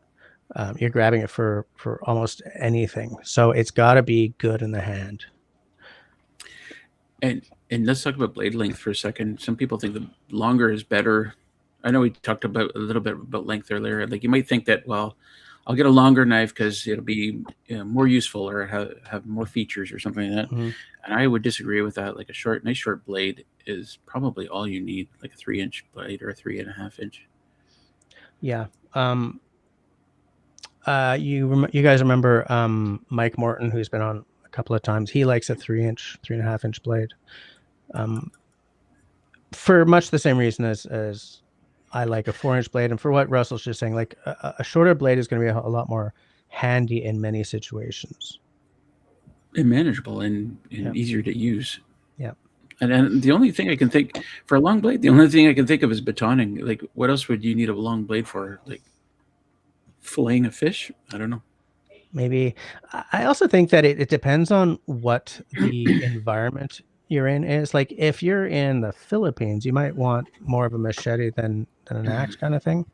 You're grabbing it for almost anything, so it's got to be good in the hand. And and let's talk about blade length for a second. Some people think the longer is better. I know we talked about a little bit about length earlier. Like you might think that, well, I'll get a longer knife because it'll be more useful or have more features or something like that. Mm-hmm. And I would disagree with that. Like nice short blade is probably all you need, like a 3 inch blade or a 3.5 inch. Yeah. You guys remember Mike Morton, who's been on a couple of times? He likes a 3 inch, 3.5 inch blade. Um, for much the same reason as I like a 4 inch blade, and for what Russell's just saying, like a shorter blade is going to be a lot more handy in many situations. And manageable Yeah, and easier to use. yeah. And the only thing I can think for a long blade, the only thing I can think of is batoning. Like, what else would you need a long blade for? Like filleting a fish? I don't know. Maybe I also think that it depends on what the environment you're in is. Like if you're in the Philippines, you might want more of a machete than an axe kind of thing.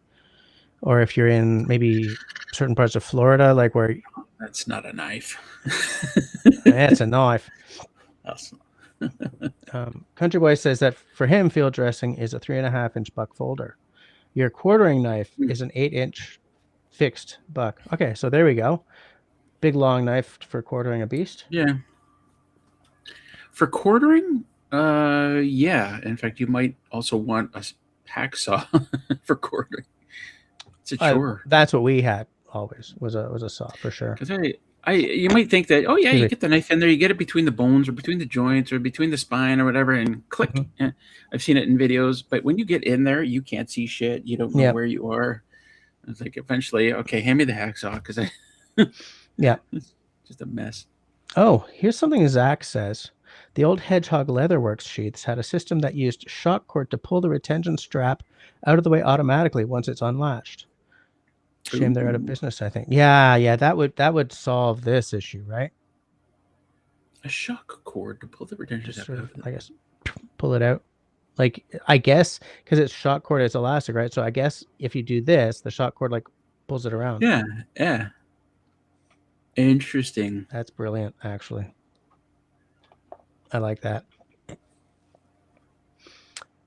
Or if you're in maybe certain parts of Florida, like where That's not a knife. it's a knife. That's Country Boy says that for him, field dressing is a 3.5 inch buck folder. Your quartering knife is an 8 inch fixed buck. Okay, so there we go. Big long knife for quartering a beast. yeah. For quartering, yeah. In fact, you might also want a hacksaw for quartering. It's a chore. That's what we had always was a saw for sure. Because you might think that, oh yeah, Excuse you me. get the knife in there, you get it between the bones or between the joints or between the spine or whatever, and click. Mm-hmm. I've seen it in videos, but when you get in there, you can't see shit. You don't know Yeah, where you are. It's like eventually, okay, hand me the hacksaw because I yeah. it's just a mess. Oh, here's something Zach says. The old Hedgehog Leatherworks sheaths had a system that used shock cord to pull the retention strap out of the way automatically once it's unlatched. Shame they're out of Ooh, business, I think. Yeah, that would solve this issue, right? a shock cord to pull the retention Just strap sort out of, of it. I guess, pull it out. Like, I guess because it's shock cord, it's elastic, right? So I guess if you do this, the shock cord like pulls it around. Yeah, yeah. Interesting. That's brilliant, actually. I like that.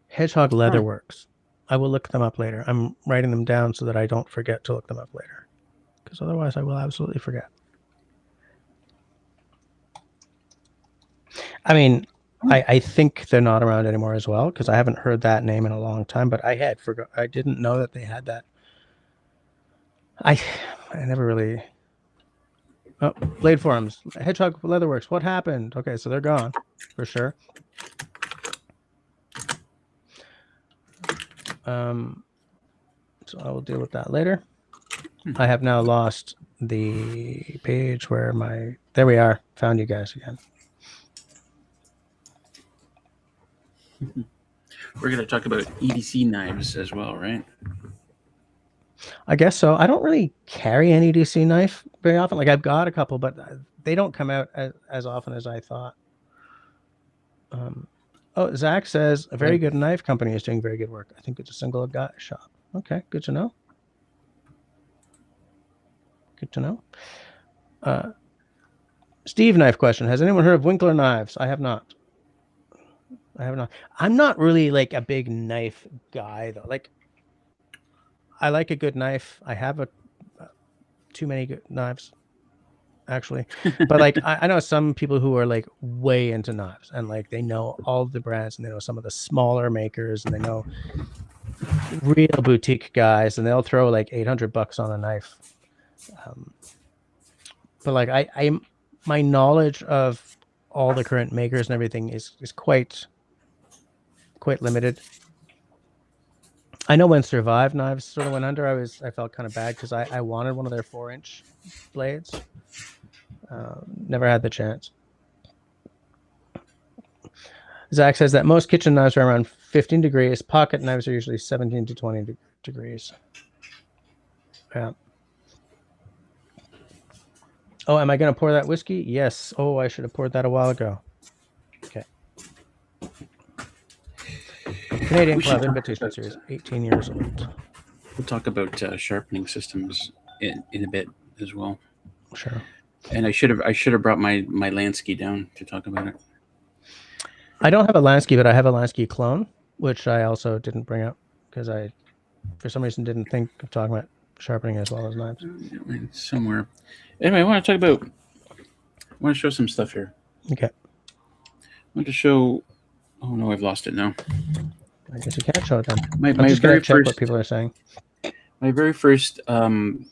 Hedgehog Huh. Leatherworks. I will look them up later. I'm writing them down so that I don't forget to look them up later, because otherwise I will absolutely forget. I mean, I think they're not around anymore as well because I haven't heard that name in a long time. But I had forgot. I didn't know that they had that. I I never really. Oh, Blade Forums, Hedgehog Leatherworks. What happened? Okay, so they're gone for sure. So I will deal with that later. I have now lost the page where there we are. Found you guys again. We're going to talk about EDC knives as well, right? I guess so. I don't really carry an EDC knife very often. Like I've got a couple, but they don't come out as often as I thought. Zach says a very good knife company is doing very good work. I think it's a single guy shop. Okay, good to know. Good to know. Steve knife question. Has anyone heard of Winkler knives? I have not. I'm not really like a big knife guy though. Like I like a good knife. I have too many good knives actually. But like I know some people who are like way into knives and like they know all the brands and they know some of the smaller makers and they know real boutique guys and they'll throw like $800 on a knife. But like I my knowledge of all the current makers and everything is quite limited. I know when Survive knives sort of went under, I felt kind of bad because I wanted one of their 4-inch blades. Never had the chance. Zach says that most kitchen knives are around 15 degrees. Pocket knives are usually 17 to 20 degrees. Yeah. Oh, am I going to pour that whiskey? Yes. Oh, I should have poured that a while ago. Okay. Canadian Club Invitation Series, 18 years old. We'll talk about sharpening systems in a bit as well. Sure. And I should have brought my Lansky down to talk about it. I don't have a Lansky, but I have a Lansky clone, which I also didn't bring up because I, for some reason, didn't think of talking about sharpening as well as knives. Somewhere. Anyway, I want to show some stuff here. Okay. I want to show. Oh no, I've lost it now. I guess you can't show it then. My just very check first. What people are saying. My very first multi-tool.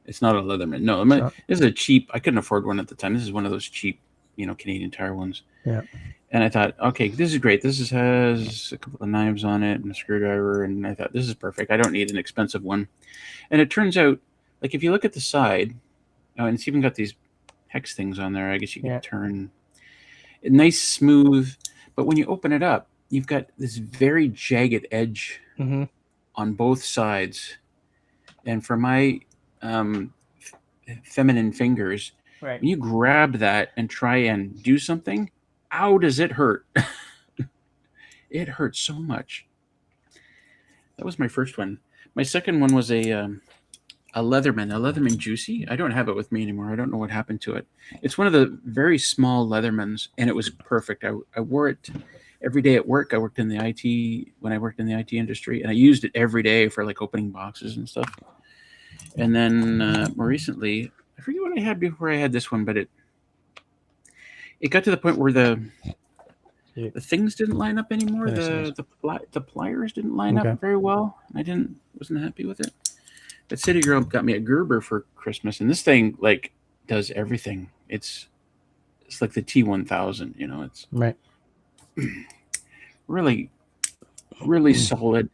It's not a Leatherman. No, this is a cheap. I couldn't afford one at the time. This is one of those cheap, Canadian Tire ones. Yeah. And I thought, okay, this is great. This has a couple of knives on it and a screwdriver. And I thought, this is perfect. I don't need an expensive one. And it turns out, like, if you look at the side, and it's even got these hex things on there. I guess you can turn. Nice, smooth. But when you open it up, you've got this very jagged edge on both sides. And for my feminine fingers, when you grab that and try and do something, ow, does it hurt? It hurts so much. That was my first one. My second one was a Leatherman Juicy. I don't have it with me anymore. I don't know what happened to it. It's one of the very small Leathermans, and it was perfect. I wore it every day at work. I worked in the IT when I worked in the IT industry, and I used it every day for like opening boxes and stuff. And then more recently, I forget what I had before I had this one, but it got to the point where the things didn't line up anymore. The pliers didn't line up very well. I wasn't happy with it. But City Girl got me a Gerber for Christmas, and this thing like does everything. It's like the T1000, It's right. Really, really solid,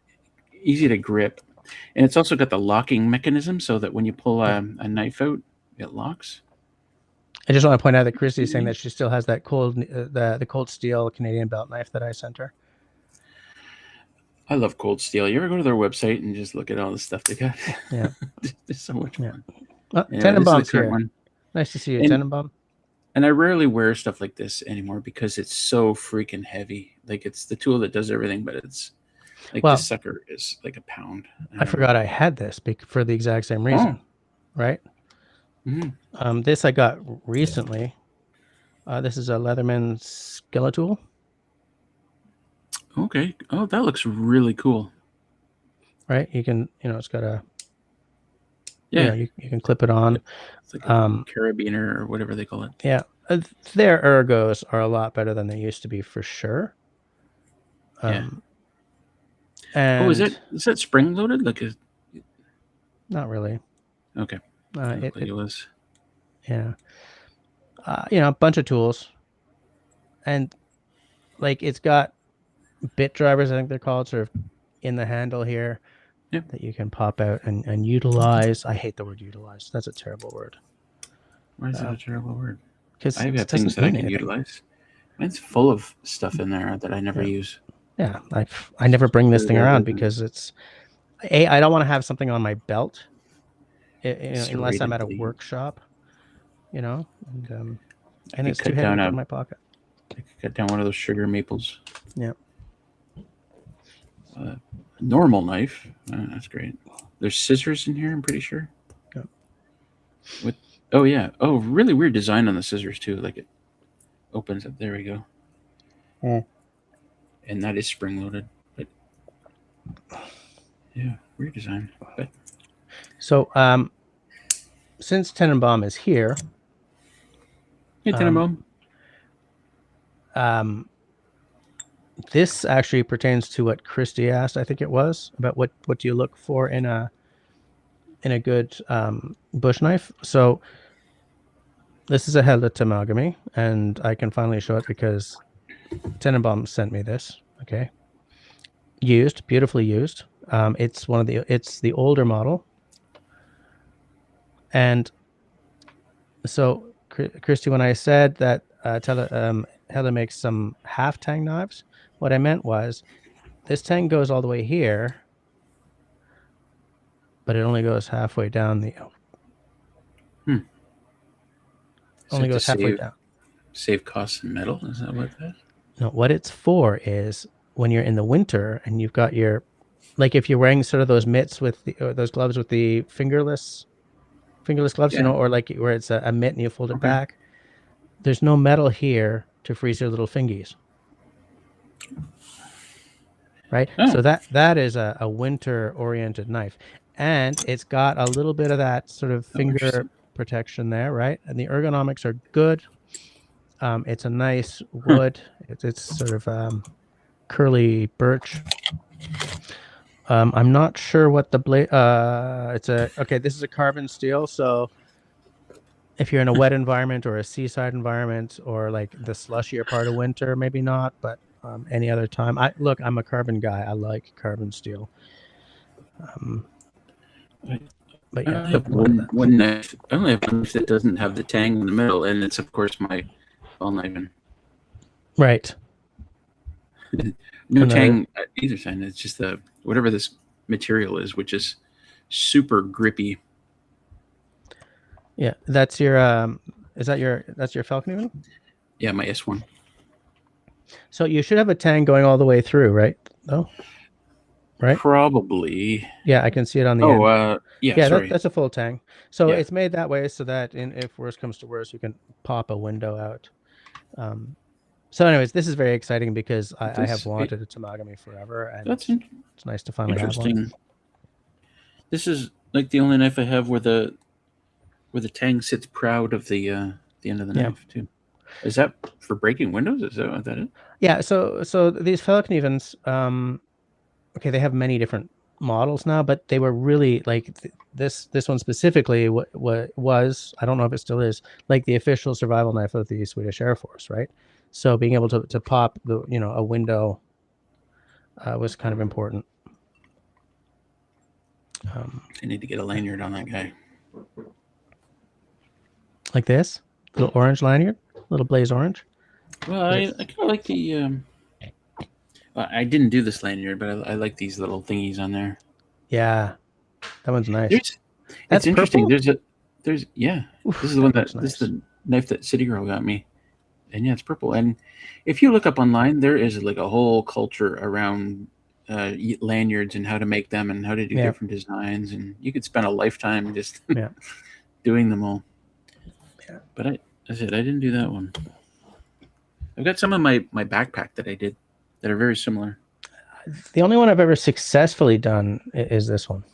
easy to grip. And it's also got the locking mechanism so that when you pull a knife out, it locks. I just want to point out that Christy is saying that she still has that the Cold Steel Canadian belt knife that I sent her. I love Cold Steel. You ever go to their website and just look at all the stuff they got? Yeah. It's so much fun. Tenenbaum's here. One. Nice to see you, Tenenbaum. And I rarely wear stuff like this anymore because it's so freaking heavy. Like, it's the tool that does everything, but it's like this sucker is like a pound. I forgot I had this for the exact same reason, right? Mm-hmm. This I got recently. This is a Leatherman Skeletool. Okay. Oh, that looks really cool. Right? You can, it's got a. Yeah. You can clip it on. It's like a carabiner or whatever they call it. Yeah. Their ergos are a lot better than they used to be for sure. And is that spring loaded? Not really. Okay. It was. Yeah. A bunch of tools, and like it's got bit drivers, I think they're called, sort of in the handle here. Yep. that you can pop out and utilize. I hate the word utilize. That's a terrible word. Why is it a terrible word? Because I it have things doesn't that I mean can anything. utilize. Mine's full of stuff in there that I never use. Yeah, I never bring this thing around Serrated because it's I don't want to have something on my belt, unless I'm at a lead. workshop, and I and could it's too cut heavy down to put in my pocket. one of those sugar maples. Yeah. Normal knife. That's great. There's scissors in here, I'm pretty sure. Yeah. With oh yeah. Oh, really weird design on the scissors too. Like it opens up. There we go. And that is spring loaded. But yeah, weird design. But So since Tenenbaum is here, hey, Tenenbaum. This actually pertains to what Christy asked, I think it was, about what do you look for in a good bush knife. So this is a Hella Tamagami, and I can finally show it because Tenenbaum sent me this. Okay, used, beautifully used. It's the older model, and so Christy, when I said that Hella makes some half tang knives, what I meant was this tang goes all the way here, but it only goes halfway down the. So Only to goes halfway down. save costs in metal. Is that what that? No, what it's for is when you're in the winter and you've got your, like if you're wearing sort of those mitts with those gloves with the fingerless gloves, Yeah. or like where it's a mitt and you fold it Okay. back. There's no metal here to freeze your little fingies. Right. Oh. So that is a winter oriented knife. And it's got a little bit of that sort of finger protection there, right? And the ergonomics are good. It's a nice wood. It's sort of curly birch. I'm not sure what the blade. This is a carbon steel. So if you're in a wet environment or a seaside environment or like the slushier part of winter, maybe not. But any other time, I'm a carbon guy. I like carbon steel. But yeah, I have one knife. I only have one knife that doesn't have the tang in the middle, and it's of course my ball knife. Right. No tang at either side. It's just whatever this material is, which is super grippy. Yeah, that's your. That's your Falcon even? Yeah, my S1. So you should have a tang going all the way through, right? Though. Right. Probably. Yeah, I can see it on the end. Yeah. Sorry. That's a full tang. So it's made that way so that if worse comes to worse, you can pop a window out. So, anyways, this is very exciting because I have wanted a Tamagami forever, and it's nice to finally have one. This is like the only knife I have where the tang sits proud of the end of the knife too. Is that for breaking windows? Is that what that is? Yeah. So these Falcon okay, they have many different models now, but they were really like this one specifically was, I don't know if it still is, like the official survival knife of the Swedish Air Force, right? So being able to pop a window was kind of important. I need to get a lanyard on that guy. Like this little orange lanyard, little blaze orange. Well, I kind of like the. I didn't do this lanyard, but I like these little thingies on there. Yeah, that one's nice. It's interesting. Purple? This is the one this is the knife that City Girl got me, and yeah, it's purple. And if you look up online, there is like a whole culture around lanyards and how to make them and how to do different designs, and you could spend a lifetime just doing them all. Yeah. But I didn't do that one. I've got some of my backpack that I did that are very similar. The only one I've ever successfully done is this one.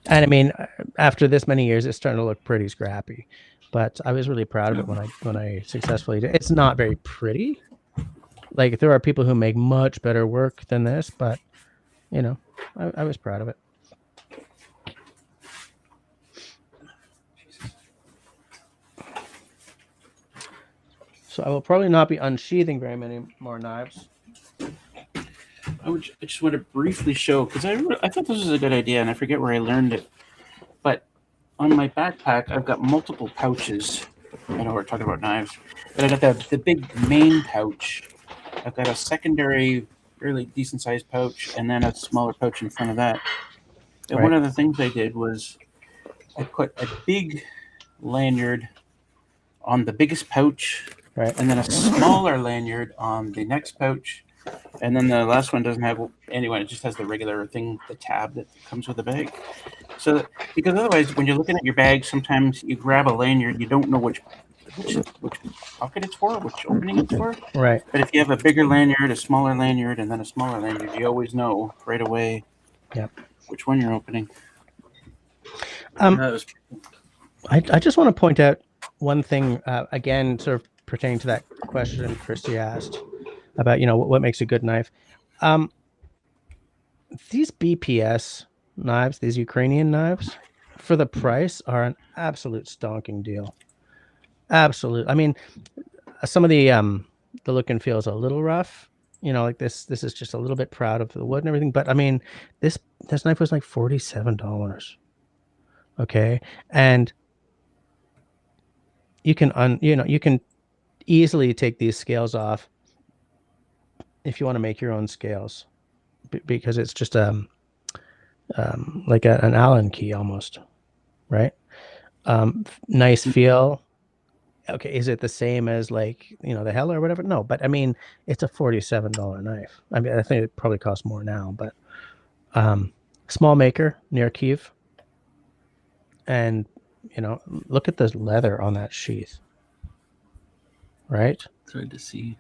And I mean, after this many years, it's starting to look pretty scrappy, but I was really proud of it when I successfully did. It's not very pretty. Like there are people who make much better work than this, but I was proud of it. So I will probably not be unsheathing very many more knives. I just want to briefly show, because I thought this was a good idea, and I forget where I learned it. But on my backpack, I've got multiple pouches. I know we're talking about knives, but I got the big main pouch. I've got a secondary, really decent sized pouch, and then a smaller pouch in front of that. And Right. one of the things I did was I put a big lanyard on the biggest pouch, Right. and then a smaller lanyard on the next pouch. And then the last one doesn't have anyone; it just has the regular thing, the tab that comes with the bag. So, because otherwise, when you're looking at your bag, sometimes you grab a lanyard, you don't know which pocket it's for, which opening it's for. Right. But if you have a bigger lanyard, a smaller lanyard, and then a smaller lanyard, you always know right away Yep. which one you're opening. I just want to point out one thing, again, sort of pertaining to that question Christy asked about, what makes a good knife. These BPS knives, these Ukrainian knives, for the price, are an absolute stonking deal. Absolute. I mean, some of the look and feel is a little rough. Like this is just a little bit proud of the wood and everything. But I mean, this knife was like $47. Okay, and you can you can easily take these scales off if you want to make your own scales, because it's just like an Allen key almost, right? Nice feel. Okay, is it the same as like the Hell or whatever? No, but I mean it's a $47 knife. I mean I think it probably costs more now, but small maker near Kiev, and look at the leather on that sheath, right? It's hard to see.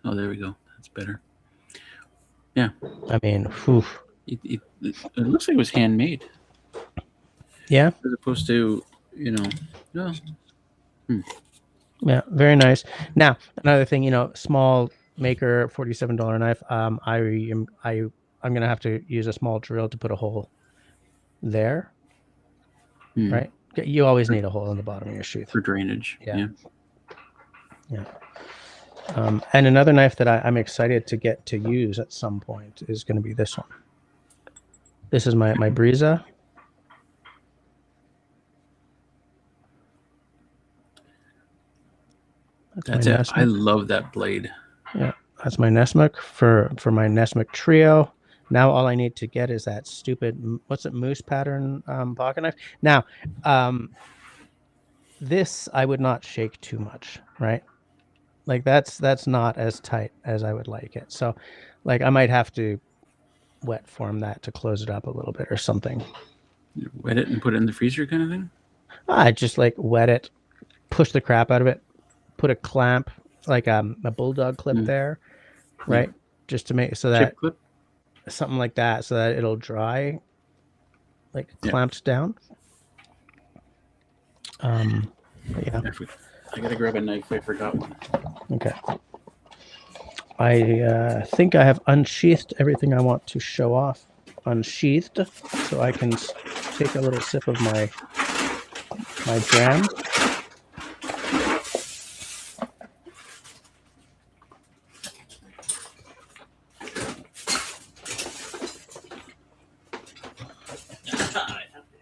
Oh, there we go. That's better. Yeah. I mean, whew. It looks like it was handmade. Yeah. As opposed to, no. Yeah, very nice. Now, another thing, small maker, $47 knife. I'm gonna have to use a small drill to put a hole there. Right? You always need a hole in the bottom of your sheath for drainage. Yeah. And another knife that I'm excited to get to use at some point is going to be this one. This is my Brisa. That's it. I love that blade. Yeah, that's my Nesmuk for my Nesmuk Trio. Now all I need to get is that stupid, what's it, moose pattern pocket knife. Now, this I would not shake too much, right? Like that's not as tight as I would like it. So, like I might have to wet form that to close it up a little bit or something. You wet it and put it in the freezer, kind of thing. I just like wet it, push the crap out of it, put a clamp, like a bulldog clip there, right? Just to make so that chip clip, something like that, so that it'll dry, like clamped down. Yeah. I gotta grab a knife. I forgot one. Okay. I think I have unsheathed everything I want to show off. Unsheathed, so I can take a little sip of my jam.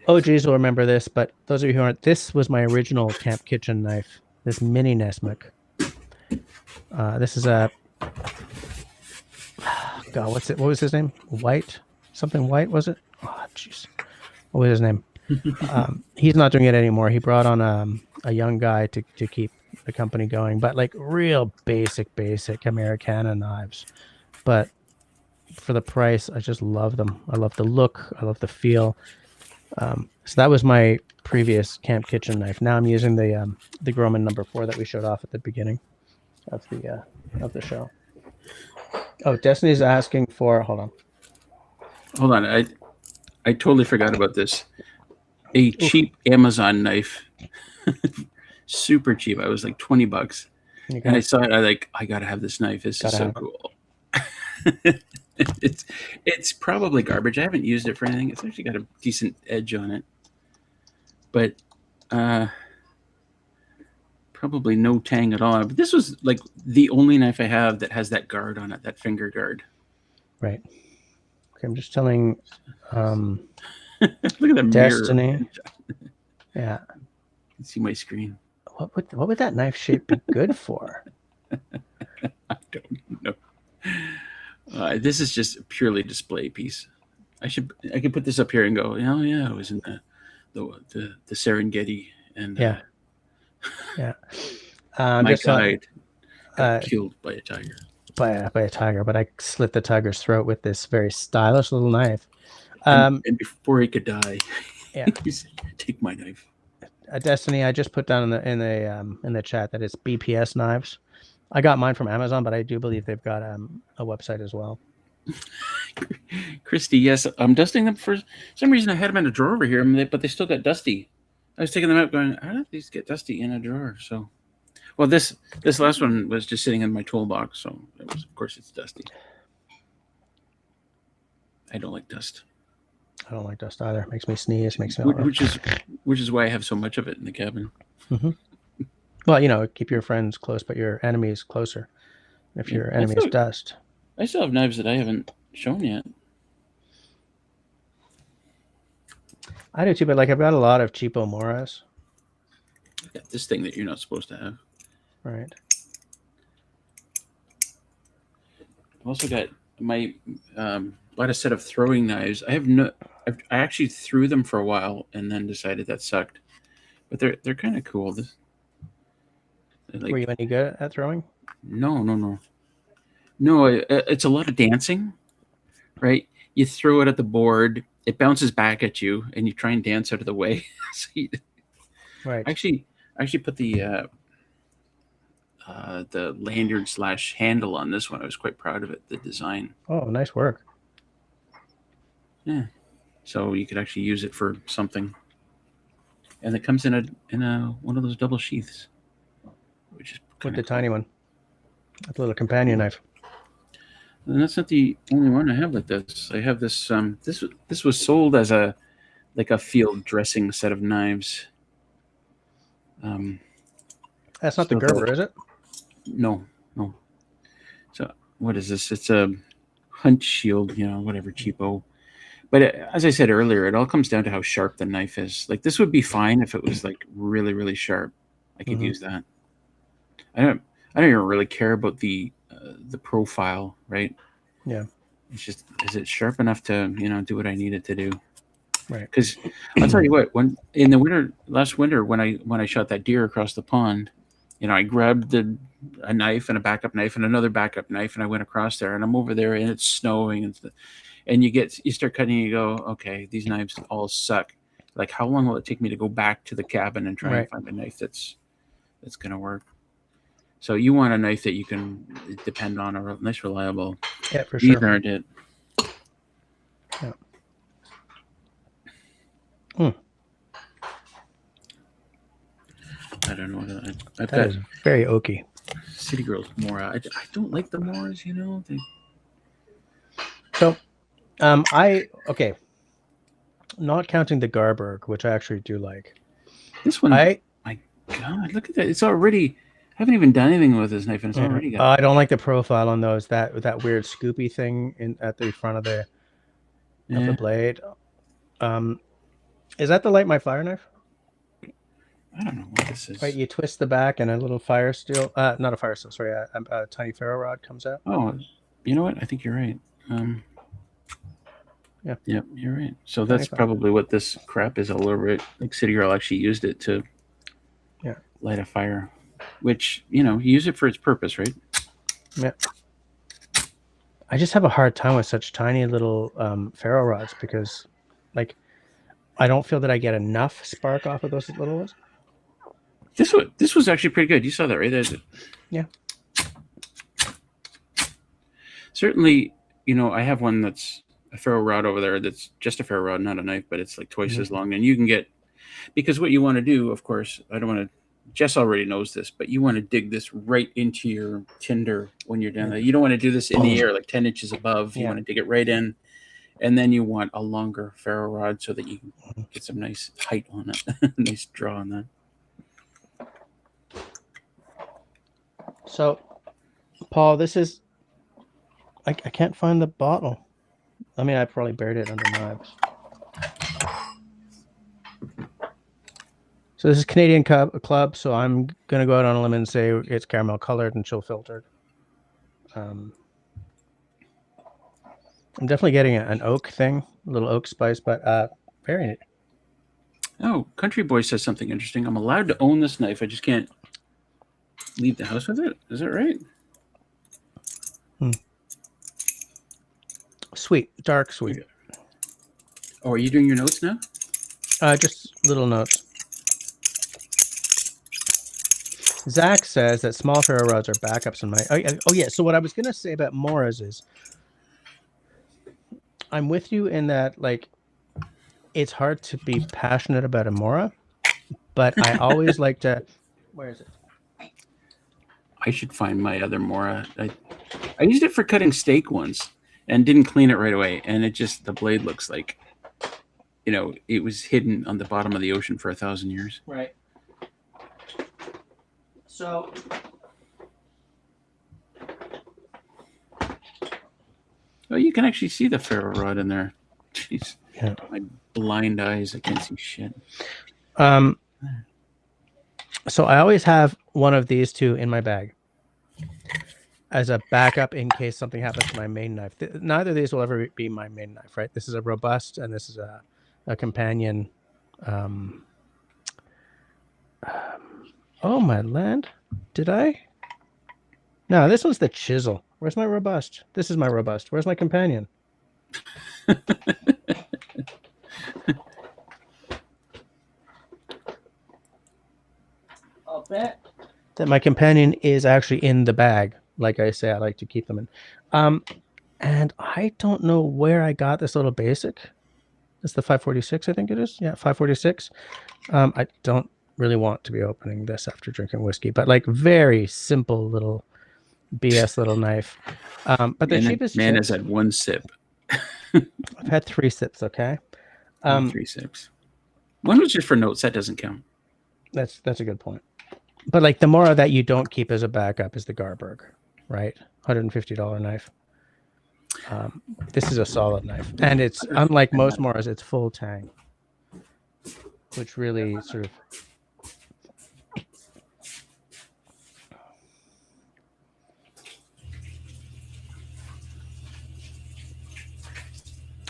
Oh, geez, will remember this, but those of you who aren't, this was my original camp kitchen knife. This mini Nesmuk. This is a God. What was his name? White, something White, was it? Oh, jeez, what was his name? He's not doing it anymore. He brought on a young guy to keep the company going, but like real basic Americana knives. But for the price, I just love them. I love the look. I love the feel. So that was my previous camp kitchen knife. Now I'm using the Groman number 4 that we showed off at the beginning of the show. Oh, Destiny's asking for. Hold on. I totally forgot about this. A cheap Amazon knife, super cheap. I was like $20, and I saw it. I gotta have this knife. This is so cool. It's probably garbage. I haven't used it for anything. It's actually got a decent edge on it, but probably no tang at all. But this was like the only knife I have that has that guard on it, that finger guard. Right. Okay, I'm just telling Look at the mirror. Destiny. Yeah. You can see my screen. What would that knife shape be good for? I don't know. This is just a purely display piece. I could put this up here and go, oh yeah, I was in the Serengeti, and Yeah. Yeah. I'm my just telling guide got killed by a tiger. by a tiger, but I slit the tiger's throat with this very stylish little knife. And before he could die, Yeah. he said, "Take my knife." Destiny, I just put down in the chat that it's BPS knives. I got mine from Amazon, but I do believe they've got a website as well. Christy, yes, I'm dusting them for some reason. I had them in a drawer over here, but they still got dusty. I was taking them out, going, "How did these get dusty in a drawer?" So, well, this last one was just sitting in my toolbox, so it was, of course, it's dusty. I don't like dust. I don't like dust either. It makes me sneeze. Makes me which is why I have so much of it in the cabin. Mm-hmm. Well, keep your friends close, but your enemies closer. If your enemy is dust, I still have knives that I haven't shown yet. I do too, but like I've got a lot of cheapo Moras. I've got this thing that you're not supposed to have. Right. I've also got my bought a set of throwing knives. I actually threw them for a while and then decided that sucked. But they're kind of cool. Were you any good at throwing? No. It's a lot of dancing, right? You throw it at the board, it bounces back at you, and you try and dance out of the way. Right. I actually put the lanyard / handle on this one. I was quite proud of it, the design. Oh, nice work. Yeah. So you could actually use it for something. And it comes in a one of those double sheaths, which is with the tiny one. That's a little companion knife. And that's not the only one I have like this. I have this. This was sold as a field dressing set of knives. That's not the Gerber, is it? No. So what is this? It's a hunt shield, whatever, cheapo. But as I said earlier, it all comes down to how sharp the knife is. Like this would be fine if it was like really, really sharp. I could use that. I don't even really care about the profile, right? Yeah. It's just, is it sharp enough to do what I need it to do? Right. Because I'll tell you what, when in the last winter when I shot that deer across the pond, I grabbed a knife and a backup knife and another backup knife, and I went across there, and I'm over there and it's snowing, and you start cutting, and you go, okay, these knives all suck. Like, how long will it take me to go back to the cabin and try and find a knife that's going to work? So you want a knife that you can depend on, a nice, reliable. Yeah, for sure. These aren't it. Yeah. I don't know. That is very oaky. City Girls Mora. I don't like the Moras, So, not counting the Garberg, which I actually do like. This one, my God, look at that! It's already. I haven't even done anything with this knife, and it's already got. I don't like the profile on those. That weird scoopy thing at the front of the blade. Is that the Light My Fire knife? I don't know what this is. Right, you twist the back, and a little fire steel. Not a fire steel. Sorry, a tiny ferro rod comes out. Oh, you know what? I think you're right. Yeah. Yep, you're right. So that's probably what this crap is all over it. Like City Girl actually used it to light a fire, which, you use it for its purpose, right? Yeah. I just have a hard time with such tiny little ferro rods because, like, I don't feel that I get enough spark off of those little ones. This was actually pretty good. You saw that, right? Yeah. Certainly, I have one that's a ferro rod over there that's just a ferro rod, not a knife, but it's like twice as long. And you can get, because what you want to do, of course, I don't want to, Jess already knows this, but you want to dig this right into your tinder when you're down there. You don't want to do this in the air, like 10 inches above. You want to dig it right in. And then you want a longer ferro rod so that you can get some nice height on it, nice draw on that. So, Paul, this is I can't find the bottle. I mean, I probably buried it under knives. So this is Canadian Club, so I'm going to go out on a limb and say it's caramel colored and chill filtered. I'm definitely getting an oak thing, a little oak spice, but very neat. Oh, Country Boy says something interesting. I'm allowed to own this knife. I just can't leave the house with it. Is that right? Sweet, dark sweet. Oh, are you doing your notes now? Just little notes. Zach says that small ferro rods are backups in my. Oh yeah. So what I was gonna say about Moras is, I'm with you in that like, it's hard to be passionate about a Mora, but I always like to. Where is it? I should find my other Mora. I used it for cutting steak once and didn't clean it right away, and it just the blade looks like, it was hidden on the bottom of the ocean for 1,000 years. Right. So. Oh, you can actually see the ferro rod in there. Jeez, Yeah. My blind eyes, I can't see shit. So I always have one of these two in my bag as a backup in case something happens to my main knife. Neither of these will ever be my main knife, right? This is a robust, and this is a companion. Oh, my land. Did I? No, this one's the chisel. Where's my robust? This is my robust. Where's my companion? I'll bet that my companion is actually in the bag. Like I say, I like to keep them in. And I don't know where I got this little basic. It's the 546, I think it is. Yeah, 546. I don't really want to be opening this after drinking whiskey, but like very simple little BS little knife. But the cheapest man chips, has had one sip. I've had 3 sips, okay? 3 sips. One was just for notes. That doesn't count. That's a good point. But like the Mora that you don't keep as a backup is the Garberg, right? $150 knife. This is a solid knife, and it's unlike most Moras, it's full tang, which really sort of.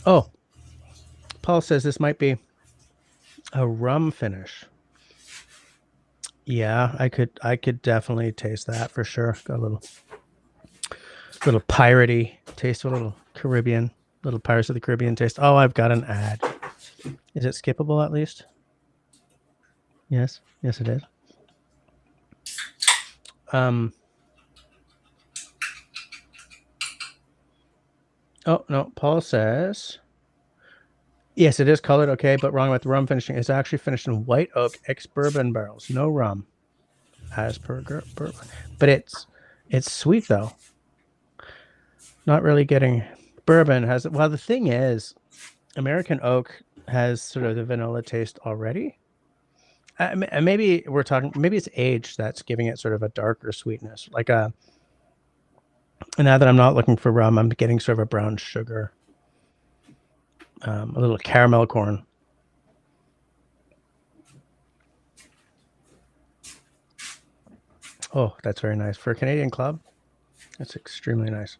Oh, Paul says this might be a rum finish. Yeah, I could definitely taste that for sure. Got a little piratey taste, a little Caribbean, little Pirates of the Caribbean taste. Oh, I've got an ad. Is it skippable at least? Yes, it is. Oh no, Paul says yes, it is colored. Okay, but wrong with the rum finishing. It's actually finished in white oak ex-bourbon barrels, no rum, as per bourbon. But it's sweet though. Not really getting bourbon has. Well, the thing is, American oak has sort of the vanilla taste already. Maybe we're talking. Maybe it's age that's giving it sort of a darker sweetness. Like now that I'm not looking for rum, I'm getting sort of a brown sugar, a little caramel corn. Oh, that's very nice for a Canadian club. That's extremely nice.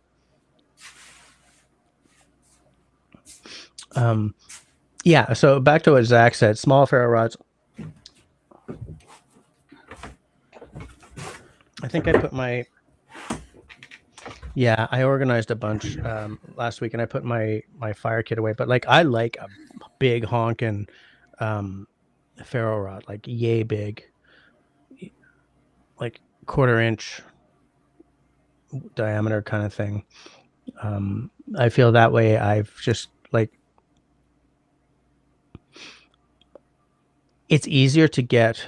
Yeah. So back to what Zach said: small ferro rods. I think I put my. Yeah, I organized a bunch last week, and I put my fire kit away. But like, I like a big honking ferro rod, like yay big, like 1/4 inch diameter kind of thing. I feel that way. I've just like, it's easier to get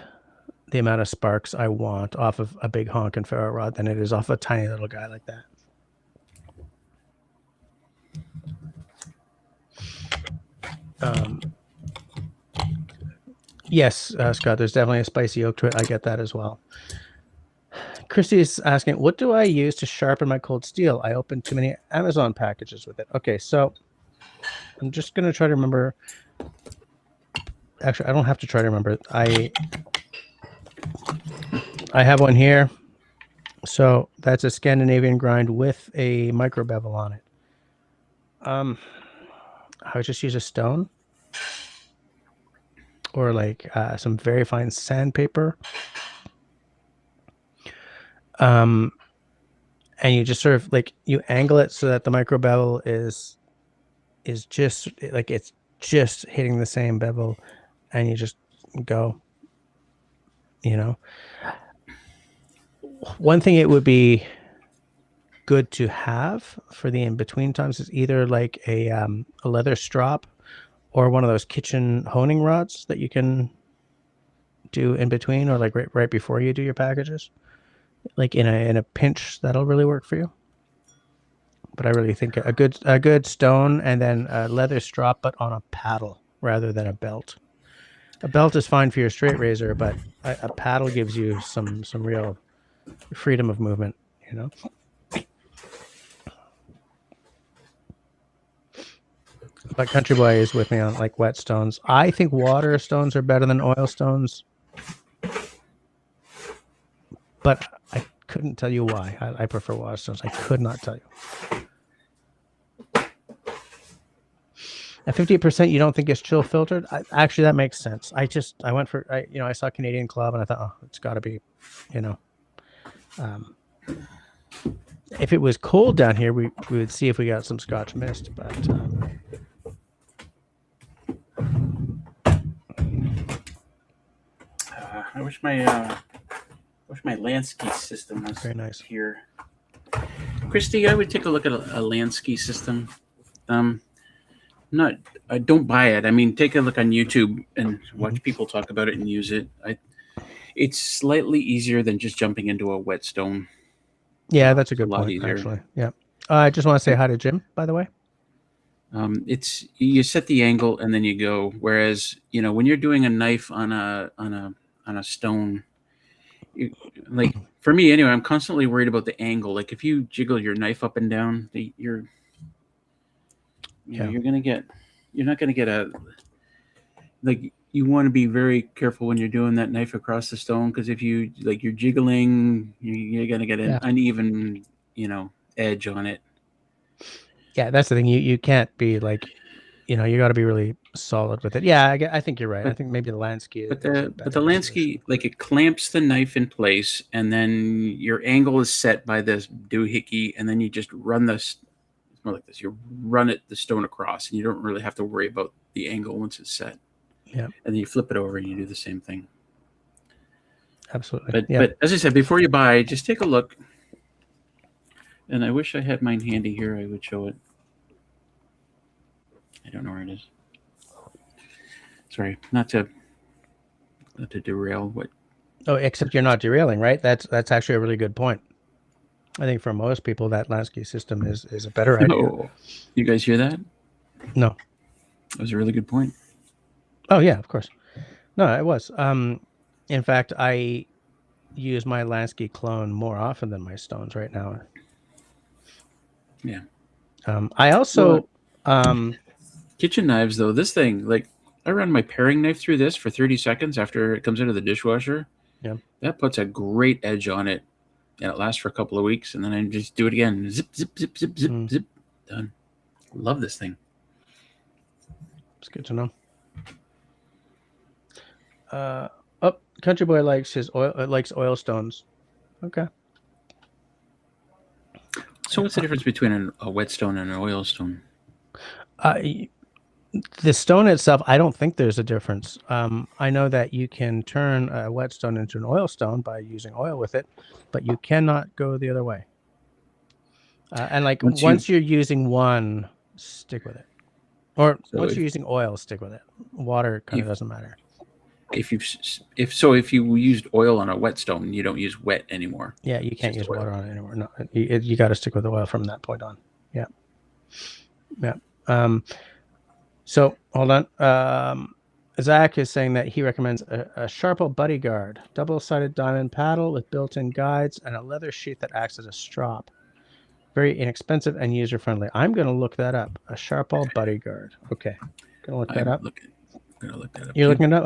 the amount of sparks I want off of a big honking ferro rod than it is off a tiny little guy like that. Yes, Scott, there's definitely a spicy oak to it. I get that as well. Christy is asking, what do I use to sharpen my cold steel? I opened too many Amazon packages with it. Okay, so I'm just going to try to remember. Actually, I don't have to try to remember. I have one here. So that's a Scandinavian grind with a micro bevel on it. I would just use a stone or like some very fine sandpaper. And you just sort of like you angle it so that the micro bevel is just like it's just hitting the same bevel, and you just go. One thing it would be good to have for the in between times is either like a leather strop or one of those kitchen honing rods that you can do in between, or like right before you do your packages. Like in a pinch, that'll really work for you. But I really think a good stone and then a leather strop, but on a paddle rather than a belt. A belt is fine for your straight razor, but a paddle gives you some real freedom of movement. But Country Boy is with me on like wet stones. I think water stones are better than oil stones, but I couldn't tell you why. I prefer water stones. I could not tell you. At 58%, you don't think it's chill filtered? Actually, that makes sense. I went for, I saw Canadian Club and I thought, oh, it's got to be, if it was cold down here, we would see if we got some Scotch mist, but I wish my Lansky system was very nice here. Christy, I would take a look at a Lansky system. I don't buy it. I mean, take a look on YouTube and watch people talk about it and use it. It's slightly easier than just jumping into a whetstone. Yeah, that's a good point, actually. Yeah. I just want to say hi to Jim, by the way. It's you set the angle and then you go. Whereas, when you're doing a knife on a stone, like for me anyway, I'm constantly worried about the angle. Like if you jiggle your knife up and down, you're not going to get a, like, you want to be very careful when you're doing that knife across the stone, because if you're jiggling, you're going to get an uneven, edge on it. Yeah, that's the thing. You can't be like, you got to be really solid with it. Yeah, I think you're right. I think maybe the Lansky. But the Lansky, like, it clamps the knife in place, and then your angle is set by this doohickey, and then you just run this. It's more like this. You run the stone across, and you don't really have to worry about the angle once it's set. Yeah. And then you flip it over, and you do the same thing. Absolutely. But as I said, before you buy, just take a look. And I wish I had mine handy here. I would show it. I don't know where it is. Sorry, not to derail what. Oh, except you're not derailing, right? That's actually a really good point. I think for most people, that Lansky system is a better idea. Oh, you guys hear that? No. That was a really good point. Oh yeah, of course. No, it was. In fact, I use my Lansky clone more often than my stones right now. Yeah. I also kitchen knives, though. This thing, like, I run my paring knife through this for 30 seconds after it comes out of the dishwasher. Yeah. That puts a great edge on it, and it lasts for a couple of weeks, and then I just do it again. Zip, zip, zip, zip, zip, zip. Done. Love this thing. It's good to know. Country Boy likes oil stones. Okay. So what's the difference between a whetstone and an oil stone? The stone itself, I don't think there's a difference. I know that you can turn a whetstone into an oil stone by using oil with it, but you cannot go the other way. And like once you're using one, stick with it. Or once you're using oil, stick with it. Water kind of doesn't matter. If you used oil on a whetstone, you don't use wet anymore. Yeah, you can't use water on it anymore. No, you got to stick with the oil from that point on. Yeah. Yeah. So hold on. Zach is saying that he recommends a Sharple Buddy Guard, double-sided diamond paddle with built-in guides and a leather sheath that acts as a strop. Very inexpensive and user-friendly. I'm going to look that up. A Sharple Buddy Guard. Okay, going to look that up. Gonna look that up You're too. looking it up?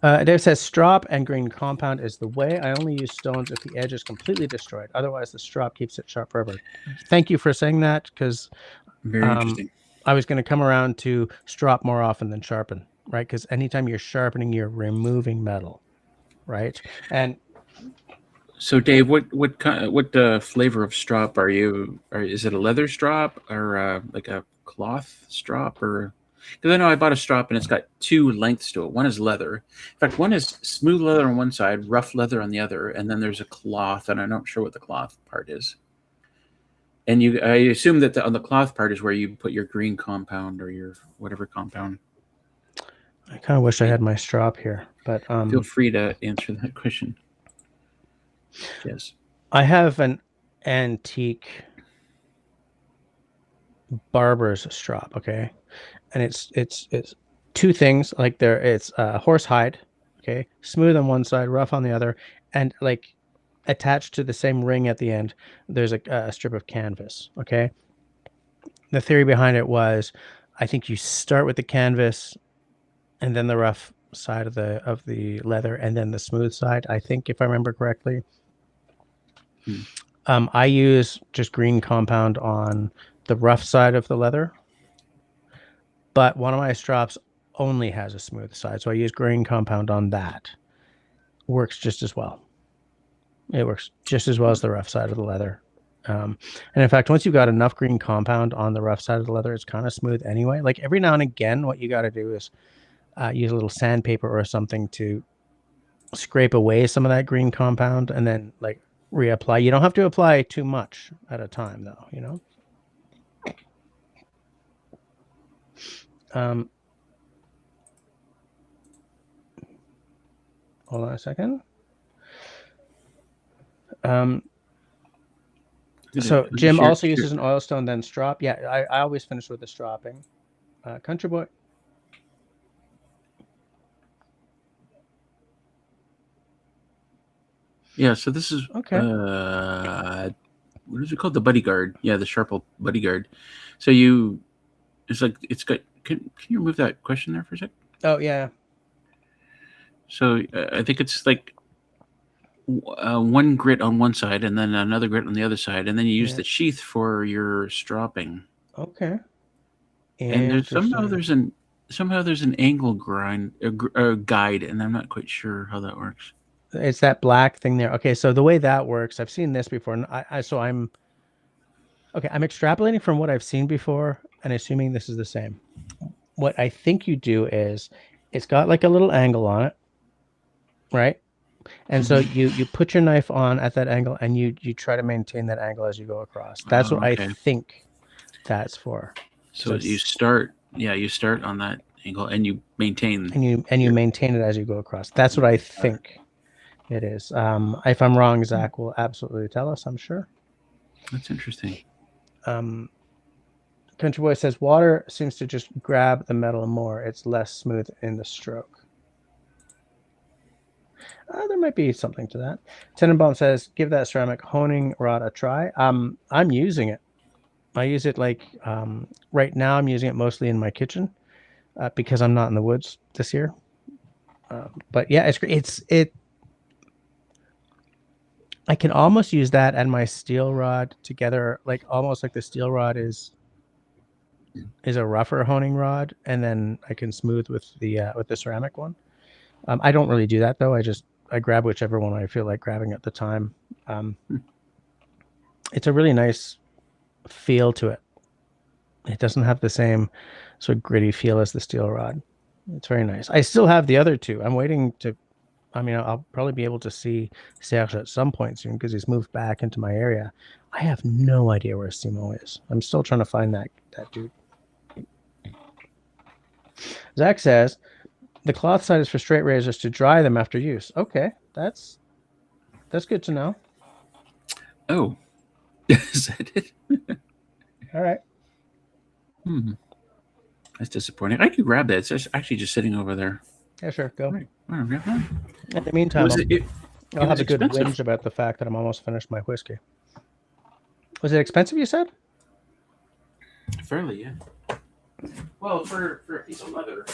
Okay. Dave says strop and green compound is the way. I only use stones if the edge is completely destroyed. Otherwise, the strop keeps it sharp forever. Thank you for saying that, because Very interesting. I was going to come around to strop more often than sharpen, right? Because anytime you're sharpening, you're removing metal, right? And So, Dave, what flavor of strop are you? Is it a leather strop or like a cloth strop? Or because I know I bought a strop and it's got two lengths to it. One is leather. In fact, one is smooth leather on one side, rough leather on the other, and then there's a cloth, and I'm not sure what the cloth part is. And I assume that on the cloth part is where you put your green compound or your whatever compound. I kind of wish I had my strop here, but Feel free to answer that question. Yes. I have an antique barber's strop, okay, and it's two things. Like it's horse hide, okay, smooth on one side, rough on the other, and like attached to the same ring at the end, there's a strip of canvas, okay. The theory behind it was, I think you start with the canvas and then the rough side of the leather and then the smooth side, I think, if I remember correctly. I use just green compound on the rough side of the leather, but one of my strops only has a smooth side, so I use green compound on that. Works just as well. It works just as well as the rough side of the leather. And in fact, once you've got enough green compound on the rough side of the leather, it's kind of smooth anyway. Like every now and again, what you got to do is use a little sandpaper or something to scrape away some of that green compound and then like reapply. You don't have to apply too much at a time, though, you know. Hold on a second. So Jim also uses an oil stone, then strop. Yeah, I always finish with the stropping. Country boy. Yeah, so this is okay. What is it called? The bodyguard. Yeah, the Sharple bodyguard. So it's like it's got. Can you remove that question there for a sec? Oh yeah. So I think it's like one grit on one side and then another grit on the other side, and then you use the sheath for your stropping. Okay. And somehow there's an angle grind guide, and I'm not quite sure how that works. It's that black thing there. Okay, so the way that works, I've seen this before, and I'm extrapolating from what I've seen before and assuming this is the same. What I think you do is, it's got like a little angle on it, right? And so you put your knife on at that angle, and you try to maintain that angle as you go across. That's what I think that's for. So you start on that angle, and you maintain, and you maintain it as you go across. That's what I think it is. If I'm wrong, Zach will absolutely tell us, I'm sure. That's interesting. Country Boy says water seems to just grab the metal more. It's less smooth in the stroke. There might be something to that. Tenenbaum says, give that ceramic honing rod a try. I'm using it. I use it like right now. I'm using it mostly in my kitchen because I'm not in the woods this year. But yeah, it's great. I can almost use that and my steel rod together, like almost like the steel rod is a rougher honing rod, and then I can smooth with the ceramic one. I don't really do that though. I grab whichever one I feel like grabbing at the time. It's a really nice feel to it. It doesn't have the same sort of gritty feel as the steel rod. It's very nice. I still have the other two. I'm waiting to. I mean, I'll probably be able to see Serge at some point soon because he's moved back into my area. I have no idea where Simo is. I'm still trying to find that dude. Zach says the cloth side is for straight razors to dry them after use. Okay, that's good to know. Oh, is that it? All right. That's disappointing. I could grab that. It's actually just sitting over there. Yeah, sure, go. Right. I don't grab that. In the meantime, It I'll was have a good expensive. whinge about the fact that I'm almost finished my whiskey. Was it expensive, you said? Fairly, yeah. Well, for a piece of leather.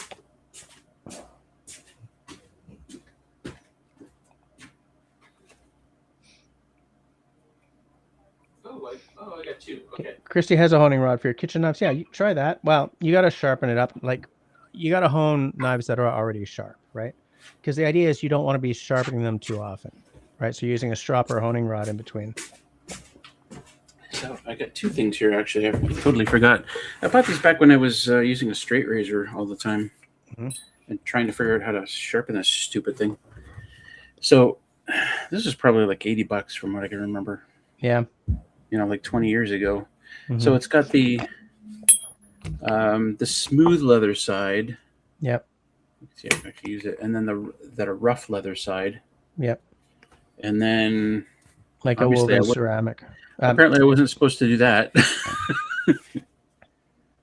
I got two. Okay. Christy has a honing rod for your kitchen knives. Yeah, you try that. Well, you got to sharpen it up. Like, you got to hone knives that are already sharp, right? Because the idea is you don't want to be sharpening them too often, right? So you're using a strop or a honing rod in between. So I got two things here. Actually, I totally forgot. I bought these back when I was using a straight razor all the time, and trying to figure out how to sharpen this stupid thing. So this is probably like $80 from what I can remember. Yeah. Like 20 years ago. So it's got the smooth leather side. Yep. Let's see if I can use it, and then a rough leather side. Yep. And then like a woven ceramic. Apparently, I wasn't supposed to do that.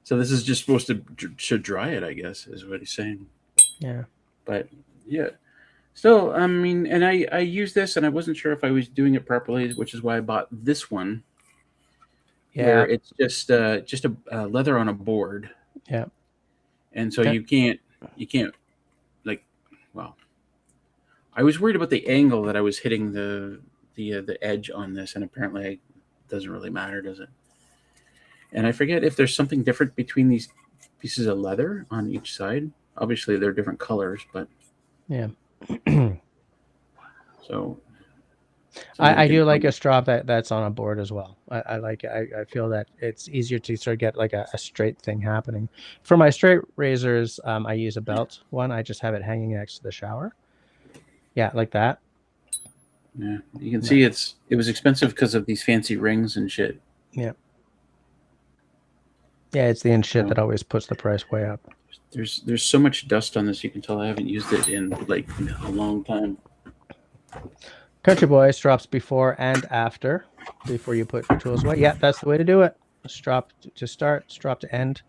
So this is just supposed to dry it, I guess, is what he's saying. Yeah. But yeah. Still, I mean, and I used this, and I wasn't sure if I was doing it properly, which is why I bought this one. Yeah. Where it's just a leather on a board. Yeah. And so you can't like, well, I was worried about the angle that I was hitting the edge on this, and apparently it doesn't really matter, does it? And I forget if there's something different between these pieces of leather on each side. Obviously, they're different colors, but yeah. So I do like a strop that's on a board as well. I like it. I feel that it's easier to sort of get like a straight thing happening. For my straight razors, I use a belt one. I just have it hanging next to the shower. Yeah, like that. Yeah, you can see it was expensive because of these fancy rings and shit. Yeah. Yeah, it's the shit that always puts the price way up. There's so much dust on this. You can tell I haven't used it in like a long time. Country Boy, strops before and after, before you put your tools away. Yeah, that's the way to do it. Strop to start, strop to end.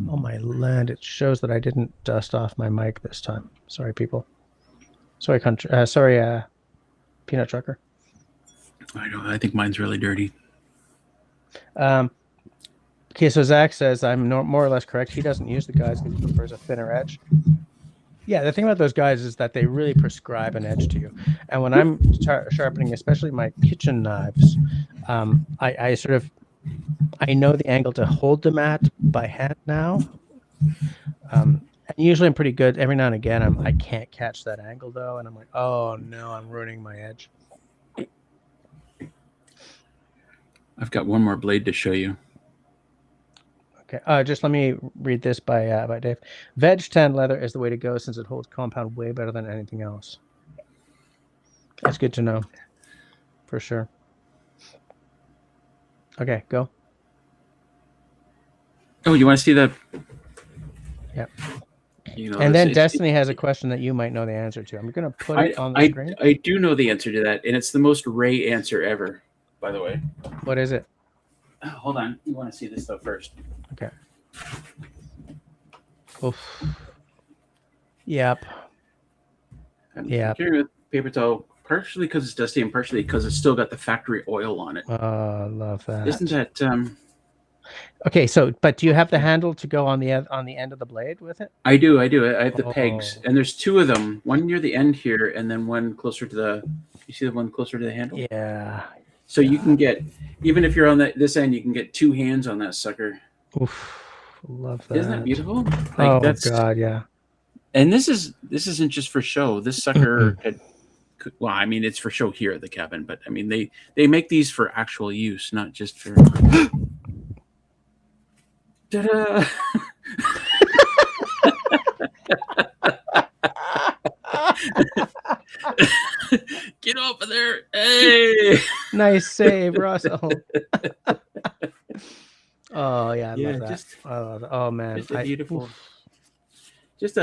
Oh my land! It shows that I didn't dust off my mic this time. Sorry, people. Sorry, Peanut Trucker. I know. I think mine's really dirty. Okay, so Zach says I'm more or less correct. He doesn't use the guides because he prefers a thinner edge. Yeah, the thing about those guys is that they really prescribe an edge to you. And when I'm sharpening, especially my kitchen knives, I know the angle to hold them at by hand now. And usually I'm pretty good. Every now and again, I can't catch that angle though, and I'm like, oh no, I'm ruining my edge. I've got one more blade to show you. Okay, just let me read this by Dave. Veg tan leather is the way to go since it holds compound way better than anything else. That's good to know, for sure. Okay, go. Oh, you want to see that? Yeah. And then Destiny has a question that you might know the answer to. I'm going to put it on the screen. I do know the answer to that, and it's the most Ray answer ever, by the way. What is it? Oh, hold on. You want to see this stuff first. Okay. Oof. Yep. Yeah. Carrying with paper towel, partially because it's dusty and partially because it's still got the factory oil on it. Oh, I love that. Isn't that... Okay, so, but do you have the handle to go on the end of the blade with it? I do. I have the pegs, and there's two of them. One near the end here, and then one closer to the... You see the one closer to the handle? Yeah. So you can get, even if you're on this end, you can get two hands on that sucker. Oof, love that. Isn't that beautiful? Like, oh God, yeah. And this isn't just for show. This sucker, well, I mean, it's for show here at the cabin, but I mean, they make these for actual use, not just for. Ta-da! Get off of there! Hey! Nice save, Russell. Oh yeah, I love that. Oh man, just a beautiful. Just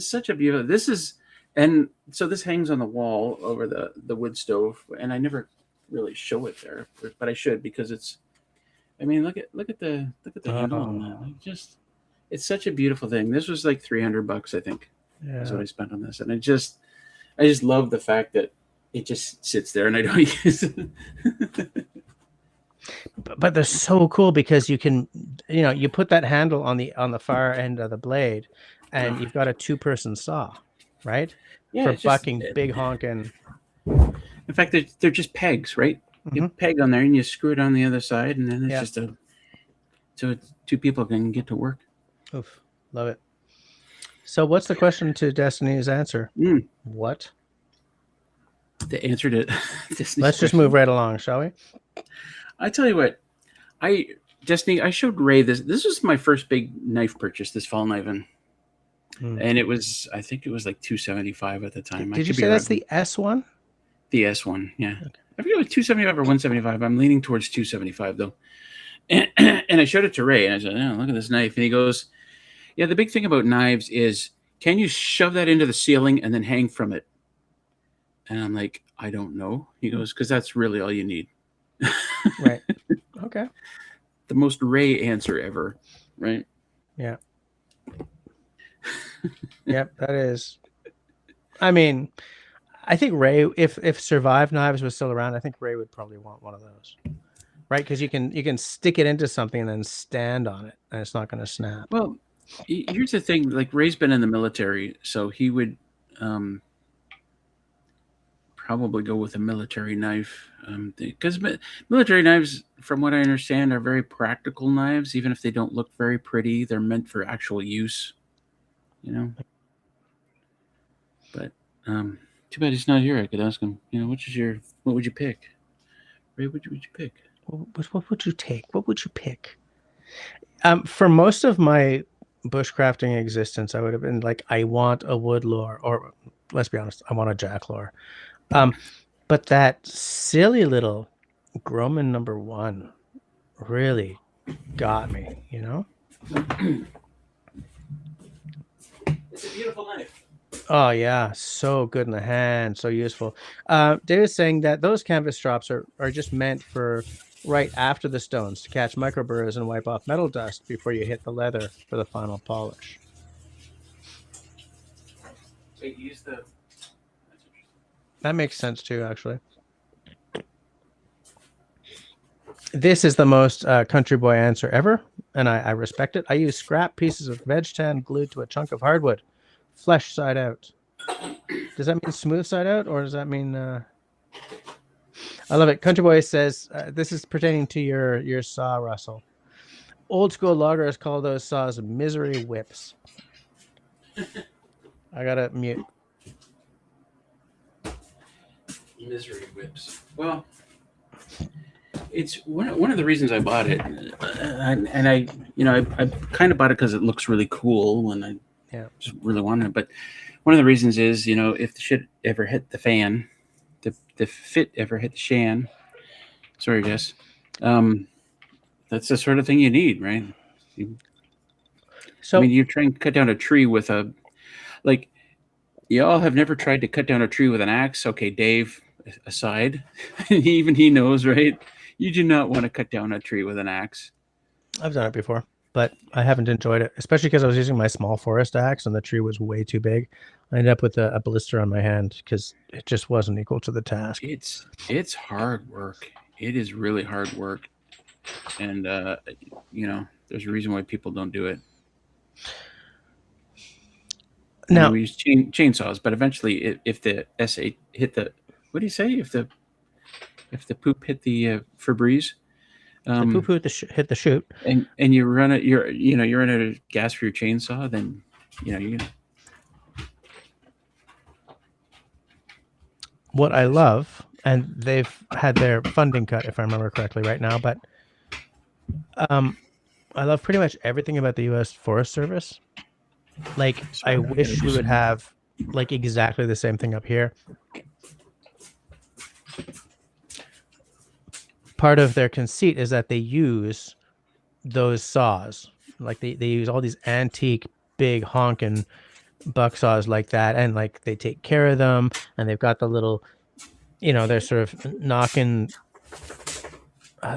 such a beautiful. This is, and so this hangs on the wall over the wood stove, and I never really show it there, but I should because it's. I mean, look at the handle on that. Like It's such a beautiful thing. This was like $300, I think, is what Yeah. I spent on this, and I just love the fact that it just sits there and I don't use it. But they're so cool because you can, you put that handle on the far end of the blade, and you've got a 2-person saw, right? Yeah, For it's just. bucking big honking. In fact, they're just pegs, right? You Mhm. peg on there and you screw it on the other side, and then it's Yeah. just so two people can get to work. Oof, love it. So what's the question to Destiny's answer? Mm, What? the answer to Disney's Let's just question. move right along, shall we? I tell you what, I Destiny. I showed Ray this. This was my first big knife purchase, this fall knifing, and it was, I think it was like $275 at the time. I Did you could be say that's right. the S one? The S1? Yeah, Okay. I forget it was $275 or $175. I'm leaning towards $275 though. And I showed it to Ray, and I said, "Oh, look at this knife." And he goes, "Yeah, the big thing about knives is, can you shove that into the ceiling and then hang from it?" And I'm like, "I don't know." He goes, "Because that's really all you need." Right. Okay. The most Ray answer ever, right? Yeah. Yep, that is. I mean, I think Ray, if Survive Knives was still around, I think Ray would probably want one of those, right? Because you can stick it into something and then stand on it, and it's not going to snap. Well, here's the thing: like, Ray's been in the military, so he would um, probably go with a military knife, because military knives, from what I understand, are very practical knives. Even if they don't look very pretty, they're meant for actual use. You know. But too bad he's not here. I could ask him. What would you pick? Ray, would you pick? What would you take? What would you pick? For most of my bushcrafting existence, I would have been like, I want a wood lore, or let's be honest, I want a jack lore. But that silly little Groman #1 really got me, It's a beautiful knife. Oh yeah, so good in the hand, so useful. David's saying that those canvas drops are just meant for right after the stones to catch microburrs and wipe off metal dust before you hit the leather for the final polish. Wait, use the. That makes sense too, actually. This is the most country boy answer ever, and I respect it. I use scrap pieces of veg tan glued to a chunk of hardwood, flesh side out. Does that mean smooth side out, or does that mean? I love it. Country boy says this is pertaining to your saw, Russell. Old school loggers call those saws misery whips. I gotta mute. Misery whips. Well, it's one of the reasons I bought it, and I kind of bought it because it looks really cool, and I just really wanted it. But one of the reasons is, if the shit ever hit the fan, the fit ever hit the shan. Sorry, Jess. That's the sort of thing you need, right? So, I mean, you're trying to cut down a tree with a, like, y'all have never tried to cut down a tree with an axe. Okay, Dave aside, even he knows, right? You do not want to cut down a tree with an axe. I've done it before, but I haven't enjoyed it, especially because I was using my small forest axe and the tree was way too big. I ended up with a blister on my hand because it just wasn't equal to the task. It's hard work. It is really hard work, and there's a reason why people don't do it. Now we use chainsaws, but eventually, if the S8 hit the, what do you say? If the poop hit the Febreze, the poop hit the chute, and you run it, you're run out of gas for your chainsaw, then you. What I love, and they've had their funding cut, if I remember correctly, right now, but I love pretty much everything about the U.S. Forest Service. Like, I wish we would have like exactly the same thing up here. Part of their conceit is that they use those saws, like they use all these antique big honking buck saws like that, and like they take care of them, and they've got the little, they're sort of knocking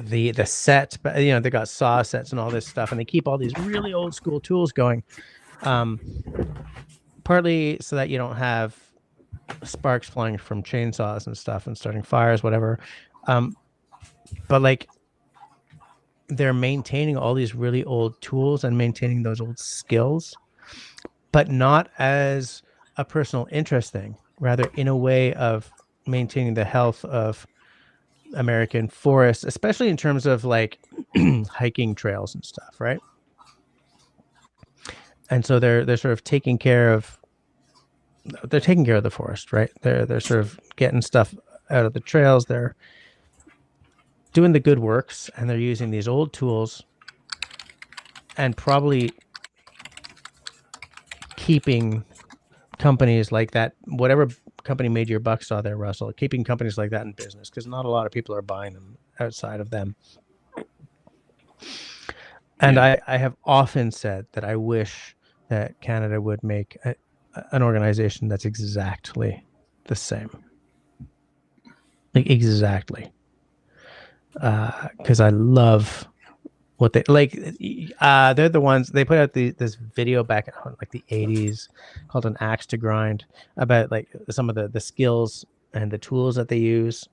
the set, but they got saw sets and all this stuff, and they keep all these really old school tools going, partly so that you don't have sparks flying from chainsaws and stuff and starting fires, whatever. But like they're maintaining all these really old tools and maintaining those old skills, but not as a personal interest thing, rather in a way of maintaining the health of American forests, especially in terms of like hiking trails and stuff, right? And so they're sort of taking care of the forest, right? They're sort of getting stuff out of the trails. They're doing the good works, and they're using these old tools, and probably keeping companies like that, whatever company made your buck saw there, Russell, keeping companies like that in business, because not a lot of people are buying them outside of them. And Yeah. I have often said that I wish that Canada would make an organization that's exactly the same. Like exactly. Because I love what they like. They're the ones, they put out this video back in like the 80s called An Axe to Grind, about like some of the skills and the tools that they use,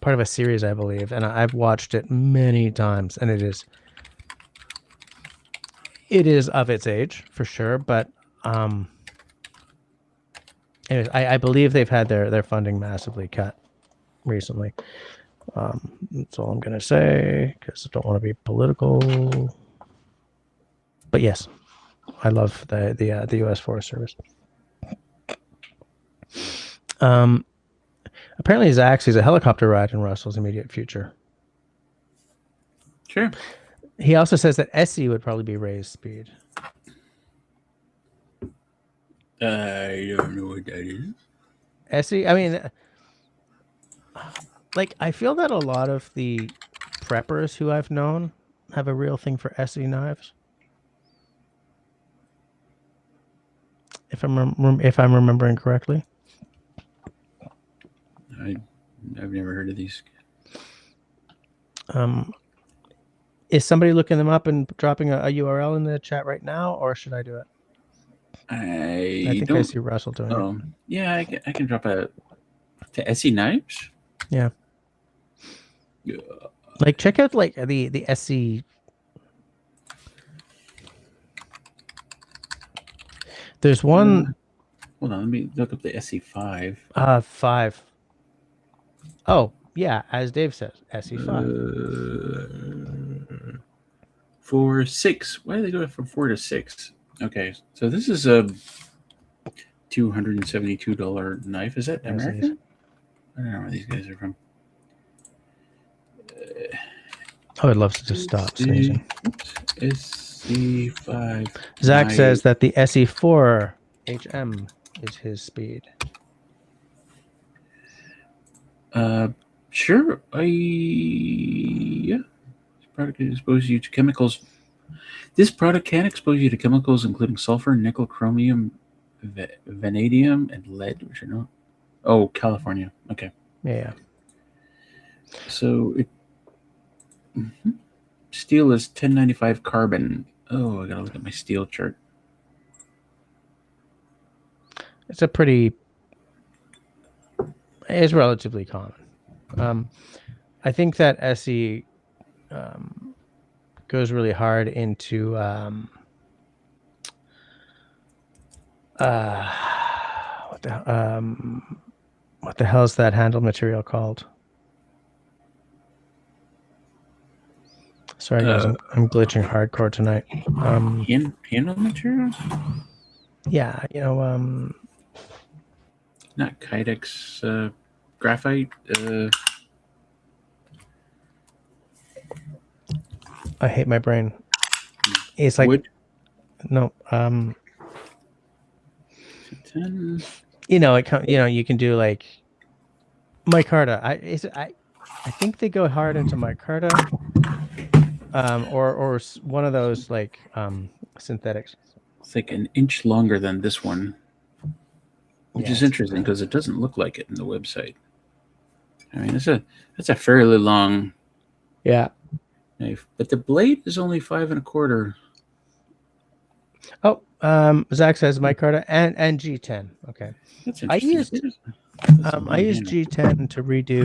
part of a series, I believe, and I've watched it many times, and it is of its age for sure, but anyways, I believe they've had their funding massively cut recently. That's all I'm gonna say, because I don't want to be political. But yes, I love the U.S. Forest Service. Apparently, Zach sees a helicopter ride in Russell's immediate future. Sure. He also says that SE would probably be raised speed. I don't know what that is. SE, I mean, like I feel that a lot of the preppers who I've known have a real thing for SE knives. If I'm remembering correctly. I've never heard of these. Is somebody looking them up and dropping a URL in the chat right now, or should I do it? I think I see Russell doing it. Yeah, I can drop to SE knives. Yeah. Like check out like the SE. There's one. Hold on, let me look up the SE5. 5. Oh yeah, as Dave says, SE5. 4, 6. Why do they go from 4 to 6? Okay, so this is a $272 knife. Is that American? I don't know where these guys are from. I would love to just stop sneezing. SE5. Zach says that the SE4 HM is his speed. Sure. Yeah. This product can expose you to chemicals. This product can expose you to chemicals including sulfur, nickel, chromium, vanadium, and lead, which are not. Oh, California. Okay. Yeah. So it. Steel is 1095 carbon. Oh, I gotta look at my steel chart. It's relatively common. I think that SE goes really hard into what the hell is that handle material called? Sorry guys, I'm glitching hardcore tonight. Handle materials? Yeah, not Kydex, graphite. I hate my brain. It's like wood. No. 10. You can do like micarta. I think they go hard into micarta, or one of those like synthetics. It's like an inch longer than this one, which is interesting because it doesn't look like it in the website. I mean, that's a fairly long. Yeah. knife, but the blade is only 5 1/4. Oh, Zach says micarta and G10. Okay. That's I interesting. used That's a I long used handle. G10 to redo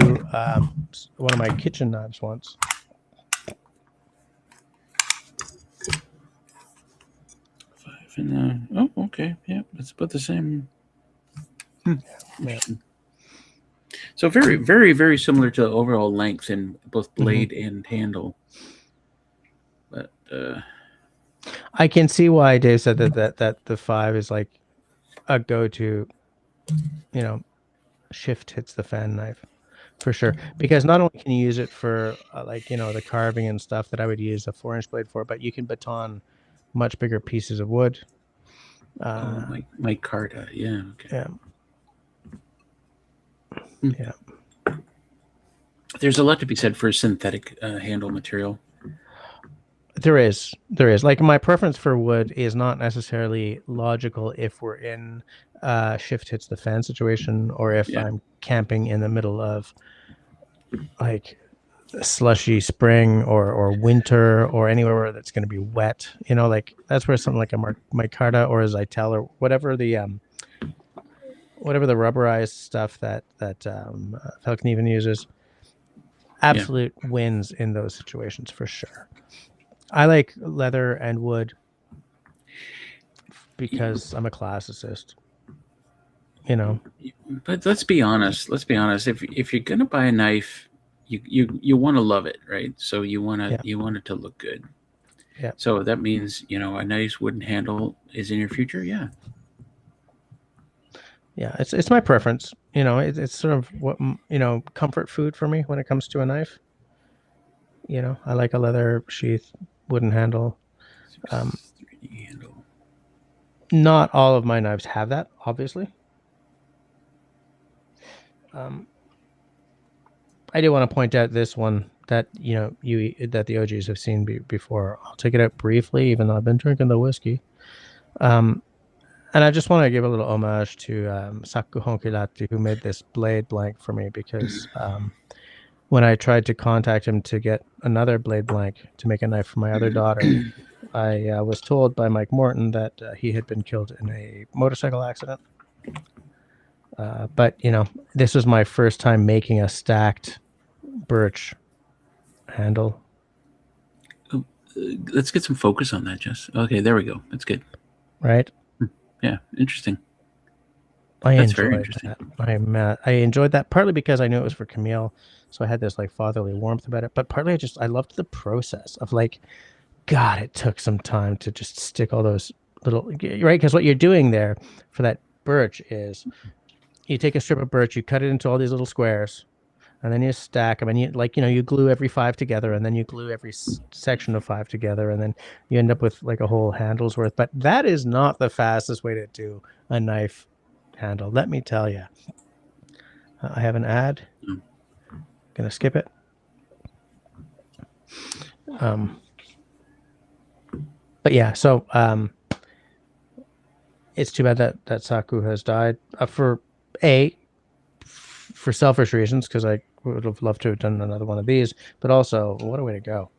one of my kitchen knives once. Five and oh, okay, yeah, it's about the same. Yeah. Interesting. So very, very, very similar to overall length in both blade and handle. But I can see why Dave said that the 5 is like a go-to, shift hits the fan knife for sure. Because not only can you use it for like, the carving and stuff that I would use a 4-inch blade for, but you can baton much bigger pieces of wood. oh, my Carta, yeah, okay. Yeah. Yeah. There's a lot to be said for synthetic handle material. There is. Like, my preference for wood is not necessarily logical if we're in shift hits the fan situation, or if Yeah. I'm camping in the middle of like slushy spring or winter, or anywhere where that's going to be wet. Like that's where something like a micarta or a Zytel or whatever the rubberized stuff that Falcon even uses, Yeah. absolute wins in those situations for sure. I like leather and wood because I'm a classicist. But let's be honest. If you're gonna buy a knife, you want to love it, right? So you want Yeah. it to look good. Yeah. So that means a nice wooden handle is in your future. Yeah. Yeah, it's my preference. It's sort of what comfort food for me when it comes to a knife. I like a leather sheath, wooden handle. 3D handle. Not all of my knives have that, obviously. I do want to point out this one that that the OGs have seen before. I'll take it out briefly, even though I've been drinking the whiskey. And I just want to give a little homage to Saku Honkilati, who made this blade blank for me, because when I tried to contact him to get another blade blank to make a knife for my other daughter, I was told by Mike Morton that he had been killed in a motorcycle accident. But this was my first time making a stacked birch handle. Let's get some focus on that, Jess. Okay, there we go. That's good. Right. Yeah, interesting. That's very enjoyed interesting. that. I enjoyed that partly because I knew it was for Camille, so I had this like fatherly warmth about it. But partly I loved the process of like, God, it took some time to just stick all those little, right? Because what you're doing there for that birch is you take a strip of birch, you cut it into all these little squares, and then you stack them, and you glue every 5 together, and then you glue every section of 5 together, and then you end up with like a whole handle's worth. But that is not the fastest way to do a knife handle, let me tell you. I have an ad. Gonna skip it. But yeah, so it's too bad that Saku has died for selfish reasons, because I would have loved to have done another one of these, but also what a way to go.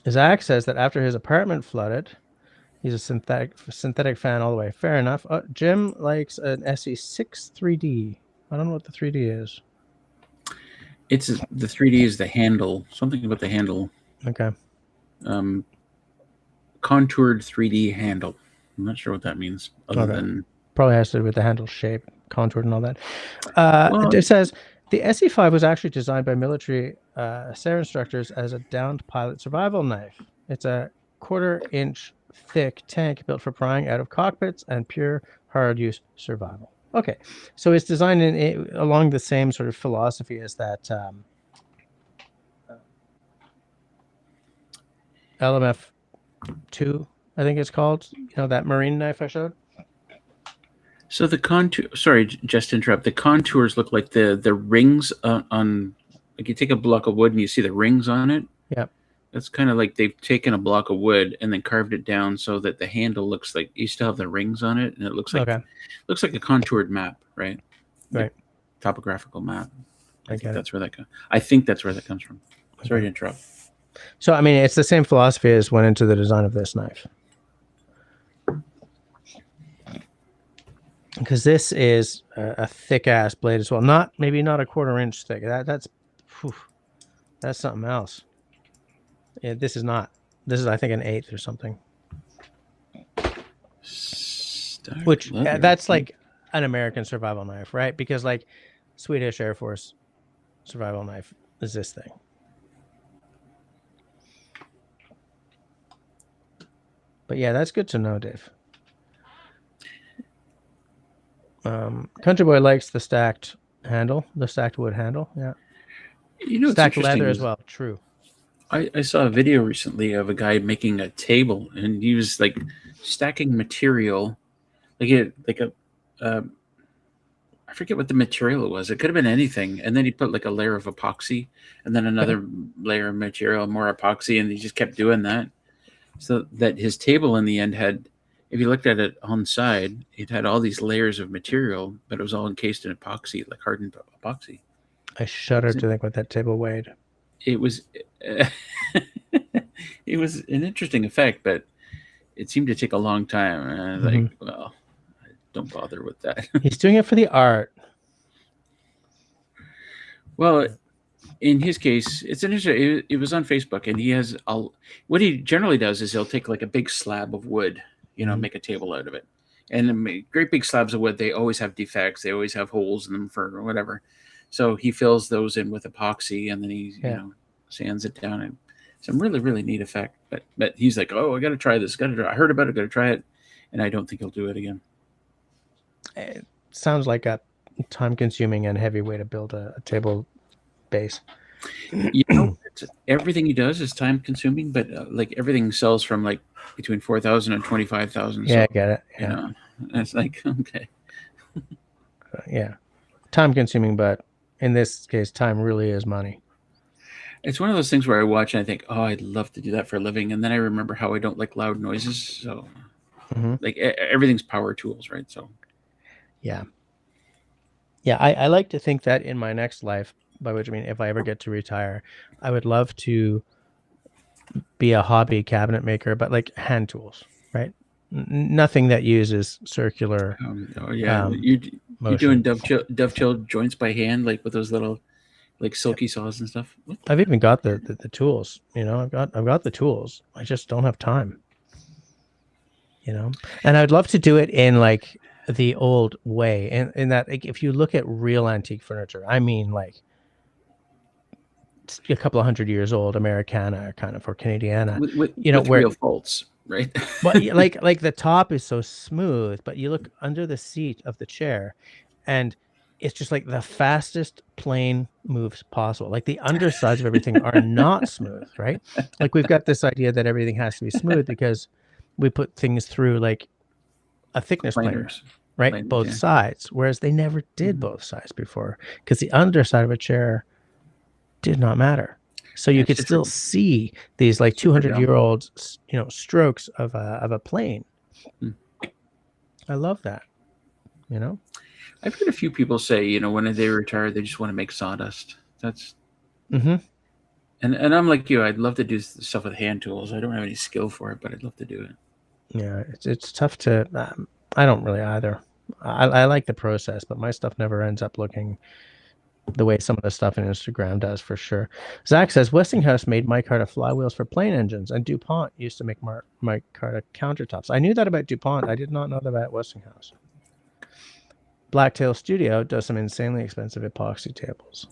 Zach says that after his apartment flooded, he's a synthetic fan all the way. Fair enough. Jim likes an SE6 3D. I don't know what the 3D is. It's the 3D is the handle. Something about the handle. Okay. Contoured 3D handle. I'm not sure what that means, other than probably has to do with the handle shape, contoured, and all that. It says the SE5 was actually designed by military SAR instructors as a downed pilot survival knife. It's a 1/4-inch thick tank built for prying out of cockpits and pure hard use survival. Okay, so it's designed along the same sort of philosophy as that LMF2, I think it's called. That marine knife I showed. So the contour. Sorry, just to interrupt. The contours look like the rings on. Like you take a block of wood and you see the rings on it. Yeah. That's kind of like they've taken a block of wood and then carved it down so that the handle looks like you still have the rings on it, and it looks like a contoured map, right? Right. topographical map. I think that's where that comes. I think that's where that comes from. Sorry to interrupt. So I mean, it's the same philosophy as went into the design of this knife. Because this is a thick ass blade as well. Maybe not a 1/4 inch thick. That's something else. Yeah, this is not. This is, I think, an 1/8 or something. Which that's like an American survival knife, right? Because like Swedish Air Force survival knife is this thing. But yeah, that's good to know, Dave. Country Boy likes the stacked handle, the stacked wood handle. Yeah. Stacked leather as well. True. I saw a video recently of a guy making a table, and he was like stacking material, I forget what the material was. It could have been anything, and then he put like a layer of epoxy, and then another layer of material, more epoxy, and he just kept doing that, so that his table in the end had, if you looked at it on side, it had all these layers of material, but it was all encased in epoxy, like hardened epoxy. I shudder to think what that table weighed. It was it was an interesting effect, but it seemed to take a long time. And I was like, well, don't bother with that. He's doing it for the art. Well, in his case, it's an interesting. It was on Facebook, and he has what he generally does is he'll take like a big slab of wood, make a table out of it, and great big slabs of wood. They always have defects. They always have holes in them for whatever. So he fills those in with epoxy, and then he sands it down, and some really, really neat effect. But he's like, oh, I got to try this. I heard about it. Got to try it, and I don't think he'll do it again. It sounds like a time-consuming and heavy way to build a table base. Everything he does is time-consuming, but like everything sells from like between 4,000 and 25,000. Yeah, so, I get it. Yeah. It's like okay. Yeah, time-consuming, but in this case, time really is money. It's one of those things where I watch and I think, oh, I'd love to do that for a living. And then I remember how I don't like loud noises. So like everything's power tools, right? So yeah. I like to think that in my next life, by which I mean, if I ever get to retire, I would love to be a hobby cabinet maker, but like hand tools, right? Nothing that uses circular. You're doing dovetail joints by hand, like with those little like silky saws and stuff. I've even got the tools, I've got the tools. I just don't have time, and I'd love to do it in like the old way. And in that, like, if you look at real antique furniture, I mean, like a couple of 100 years old, Americana kind of, or Canadiana, with where real faults, right? But like the top is so smooth, but you look under the seat of the chair, and it's just like the fastest plane moves possible. Like the undersides of everything are not smooth, right? Like we've got this idea that everything has to be smooth because we put things through like a thickness planer, right? Both sides, whereas they never did both sides before because the underside of a chair did not matter. So you could still see these like 200-year-old, strokes of a plane. I love that. I've heard a few people say, when they retire, they just want to make sawdust. That's, and I'm like you. I'd love to do stuff with hand tools. I don't have any skill for it, but I'd love to do it. Yeah, it's tough to. I don't really either. I like the process, but my stuff never ends up looking the way some of the stuff in Instagram does, for sure. Zach says Westinghouse made micarta flywheels for plane engines, and DuPont used to make micarta countertops. I knew that about DuPont. I did not know that about Westinghouse. Blacktail Studio does some insanely expensive epoxy tables.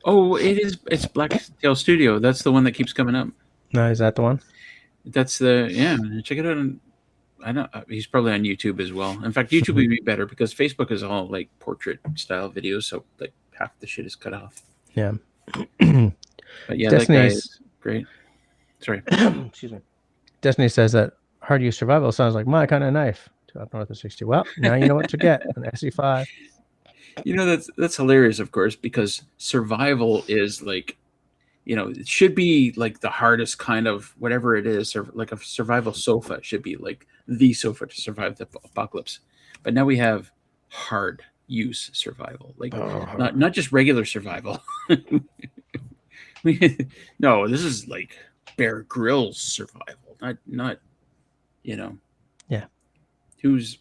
Oh, it's Blacktail Studio. That's the one that keeps coming up. No, is that the one? That's check it out. I know he's probably on YouTube as well. In fact, YouTube would be better because Facebook is all like portrait style videos, so like half the shit is cut off. Yeah. But yeah, that guy is great. Sorry. Excuse me. Destiny says that hard use survival sounds like my kind of knife. Up north of 60. Well, now you know what to get, an SE5. That's hilarious, of course, because survival is like, it should be like the hardest kind of whatever it is, or like a survival sofa should be like the sofa to survive the apocalypse. But now we have hard use survival, like Oh. not just regular survival. No, this is like Bear Grylls survival, not you know Yeah. who's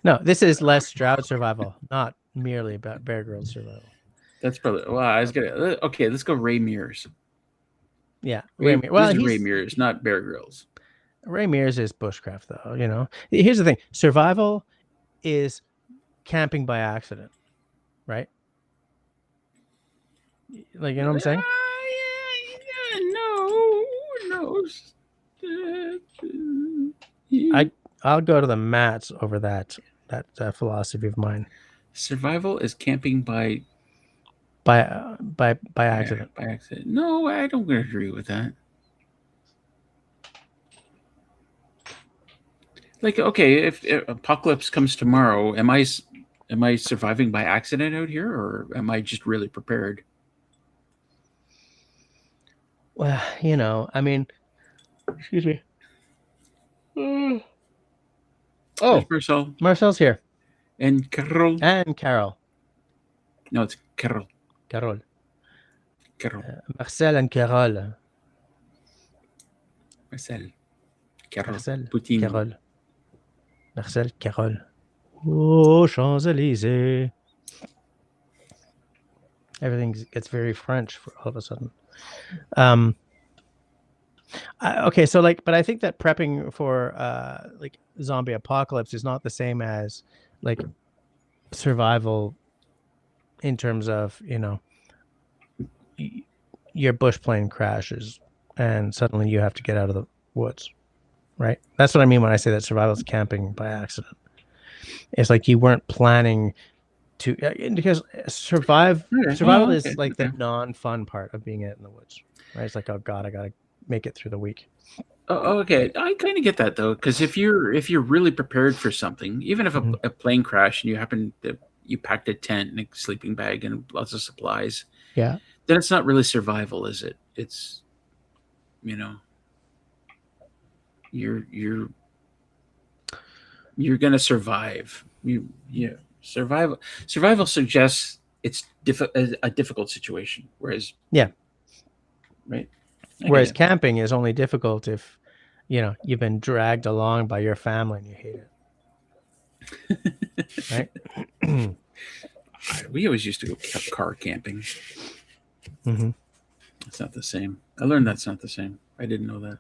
No, this is Les Stroud survival, not merely about Bear Grylls survival. that's probably. Well, I was gonna. Okay, let's go Ray Mears. Yeah, Ray, this Well, is Ray Mears, not Bear Grylls. Ray Mears is bushcraft, though. Here's the thing: survival is camping by accident, right? Like, you know what I'm saying? No. I'll go to the mats over that philosophy of mine Survival is camping by accident. by accident. No, I don't agree with that. Like, okay, if apocalypse comes tomorrow, am I surviving by accident out here, or am I just really prepared? Well, I mean, excuse me. There's Oh, Marcel Marcel's here and Carol. and Carol. No, it's Carol. Carol. Carol. Marcel and Carol. Marcel. Carol. Marcel. Poutine. Carol. Marcel. Carol. Oh, Champs-Élysées. Everything gets very French for all of a sudden. Okay, so but I think that prepping for like zombie apocalypse is not the same as like survival in terms of your bush plane crashes and suddenly you have to get out of the woods, right? That's what I mean when I say that survival is camping by accident. It's like you weren't planning to, because survival is like the non-fun part of being out in the woods, right? It's like, oh God, I gotta make it through the week. Oh, okay. I kind of get that though, because if you're really prepared for something, even if a plane crash and you packed a tent and a sleeping bag and lots of supplies, yeah, then it's not really survival, is it? It's you're gonna survive. Survival suggests it's a difficult situation, whereas right. Whereas camping is only difficult if you've been dragged along by your family and you hate it. Right? We always used to go car camping. Mm-hmm. It's not the same. I learned that's not the same. I didn't know that.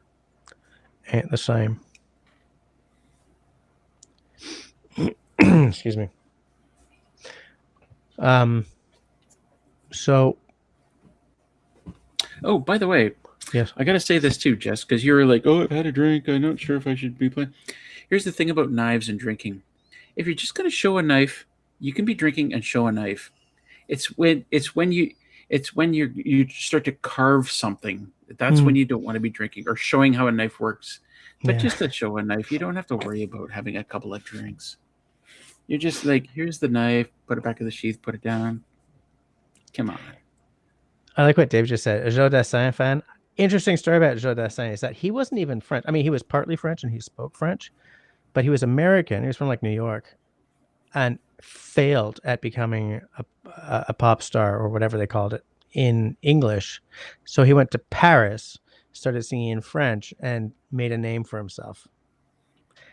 Ain't the same. Excuse me. So. Oh, by the way, yes, I got to say this too, Jess, because you were like, "Oh, I've had a drink. I'm not sure if I should be playing." Here's the thing about knives and drinking: if you're just going to show a knife, you can be drinking and show a knife. It's when you start to carve something. That's when you don't want to be drinking or showing how a knife works. But just to show a knife, you don't have to worry about having a couple of drinks. You're just like, here's the knife, put it back in the sheath, put it down. Come on. I like what Dave just said. A Joe Dassin fan. Interesting story about Joe Dassin is that he wasn't even French. I mean, he was partly French and he spoke French, but he was American. He was from like New York and failed at becoming a pop star or whatever they called it in English. So he went to Paris, started singing in French, and made a name for himself.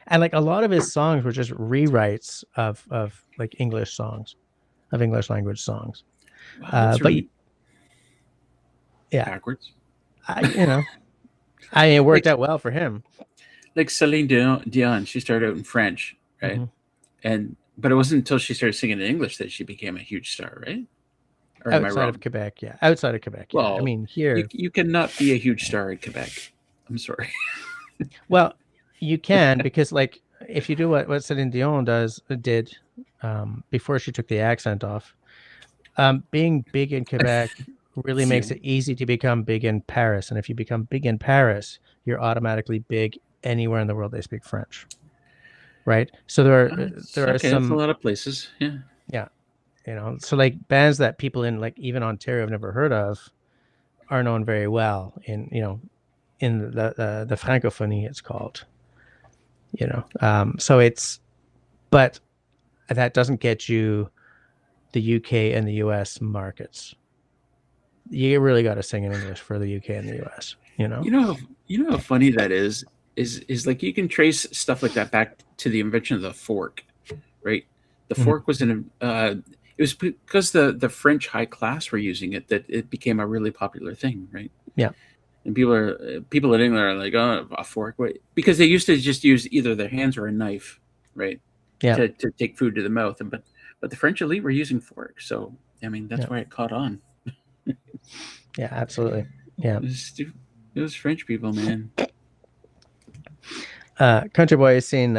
And like a lot of his songs were just rewrites of like English songs, of English language songs. Wow, But yeah, backwards. It worked out well for him. Like Celine Dion, she started out in French, right? Mm-hmm. But it wasn't until she started singing in English that she became a huge star, right? Or outside of Quebec, yeah. Outside of Quebec, yeah. Well, I mean, here you cannot be a huge star in Quebec. I'm sorry. Well, you can because, like, if you do what Celine Dion did before she took the accent off, being big in Quebec really makes it easy to become big in Paris. And if you become big in Paris, you're automatically big anywhere in the world they speak French. Right? So there are some. That's a lot of places. Yeah. Yeah. So like bands that people in like even Ontario have never heard of are known very well in the francophonie, it's called. So it's, but that doesn't get you the UK and the US markets. You really got to sing in English for the UK and the US, you know? You know how funny that is like you can trace stuff like that back to the invention of the fork, right? The Mhm. fork was it was because the French high class were using it that it became a really popular thing, right? Yeah. And people in England are like, oh, a fork, wait, because they used to just use either their hands or a knife, right, Yeah. to take food to the mouth. And but the French elite were using forks, so I mean that's Yeah. why it caught on. Yeah, absolutely. Yeah. It was French people, man. Country Boy has seen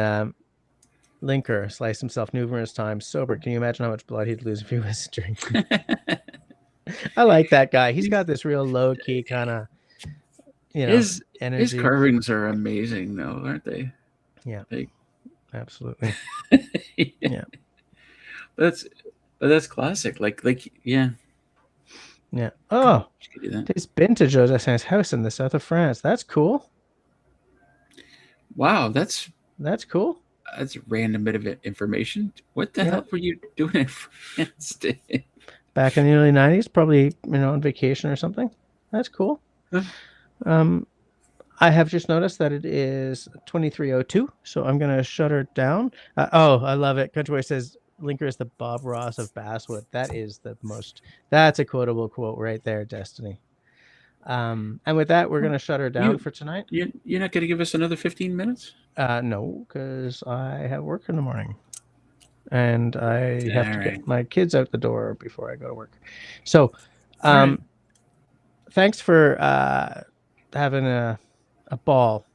Linker slice himself numerous times sober. Can you imagine how much blood he'd lose if he was drinking? I like that guy. He's got this real low key kind of, his his energy. carvings are amazing, though, aren't they? Yeah, Like, absolutely. yeah. Yeah. That's that's classic. Yeah, Yeah. Oh, you could do that. he's been to Joe Dassin's house in the south of France. That's cool. Wow, That's cool. that's a random bit of information. What the Yeah. hell were you doing in France? Back in the early 90s, probably, on vacation or something. That's cool. Huh? Um, I have just noticed that it is 23:02, so I'm going to shut her down. I love it. Countryboy says Linker is the Bob Ross of Basswood. That's a quotable quote right there, Destiny. And with that, we're going to shut her down You for tonight. you're not going to give us another 15 minutes? No, because I have work in the morning and I have All to right. get my kids out the door before I go to work. So, All right. thanks for having a ball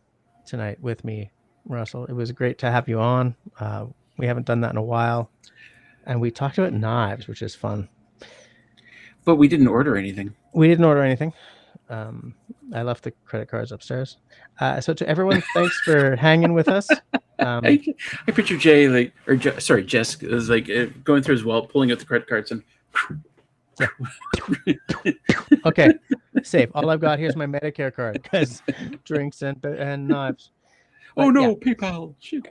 tonight with me, Russell. It was great to have you on. We haven't done that in a while, and we talked about knives, which is fun. But we didn't order anything. We didn't order anything. I left the credit cards upstairs. So to everyone, thanks for hanging with us. I, I picture Jay sorry, Jess is like going through his wallet, pulling out the credit cards, and Yeah. Okay, safe. All I've got here's my Medicare card because drinks and knives. oh But no, yeah. PayPal. Shoot.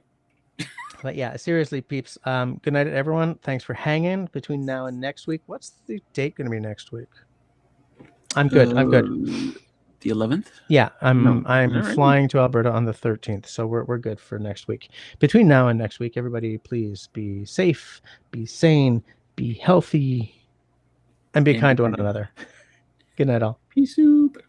But yeah, seriously, peeps. Good night, everyone. Thanks for hanging between now and next week. What's the date going to be next week? I'm good. I'm good. The 11th? Yeah, No, I'm right? flying to Alberta on the 13th, so we're good for next week. Between now and next week, everybody, please be safe, be sane, be healthy, and be kind to one another. Good night, all. Peace soup.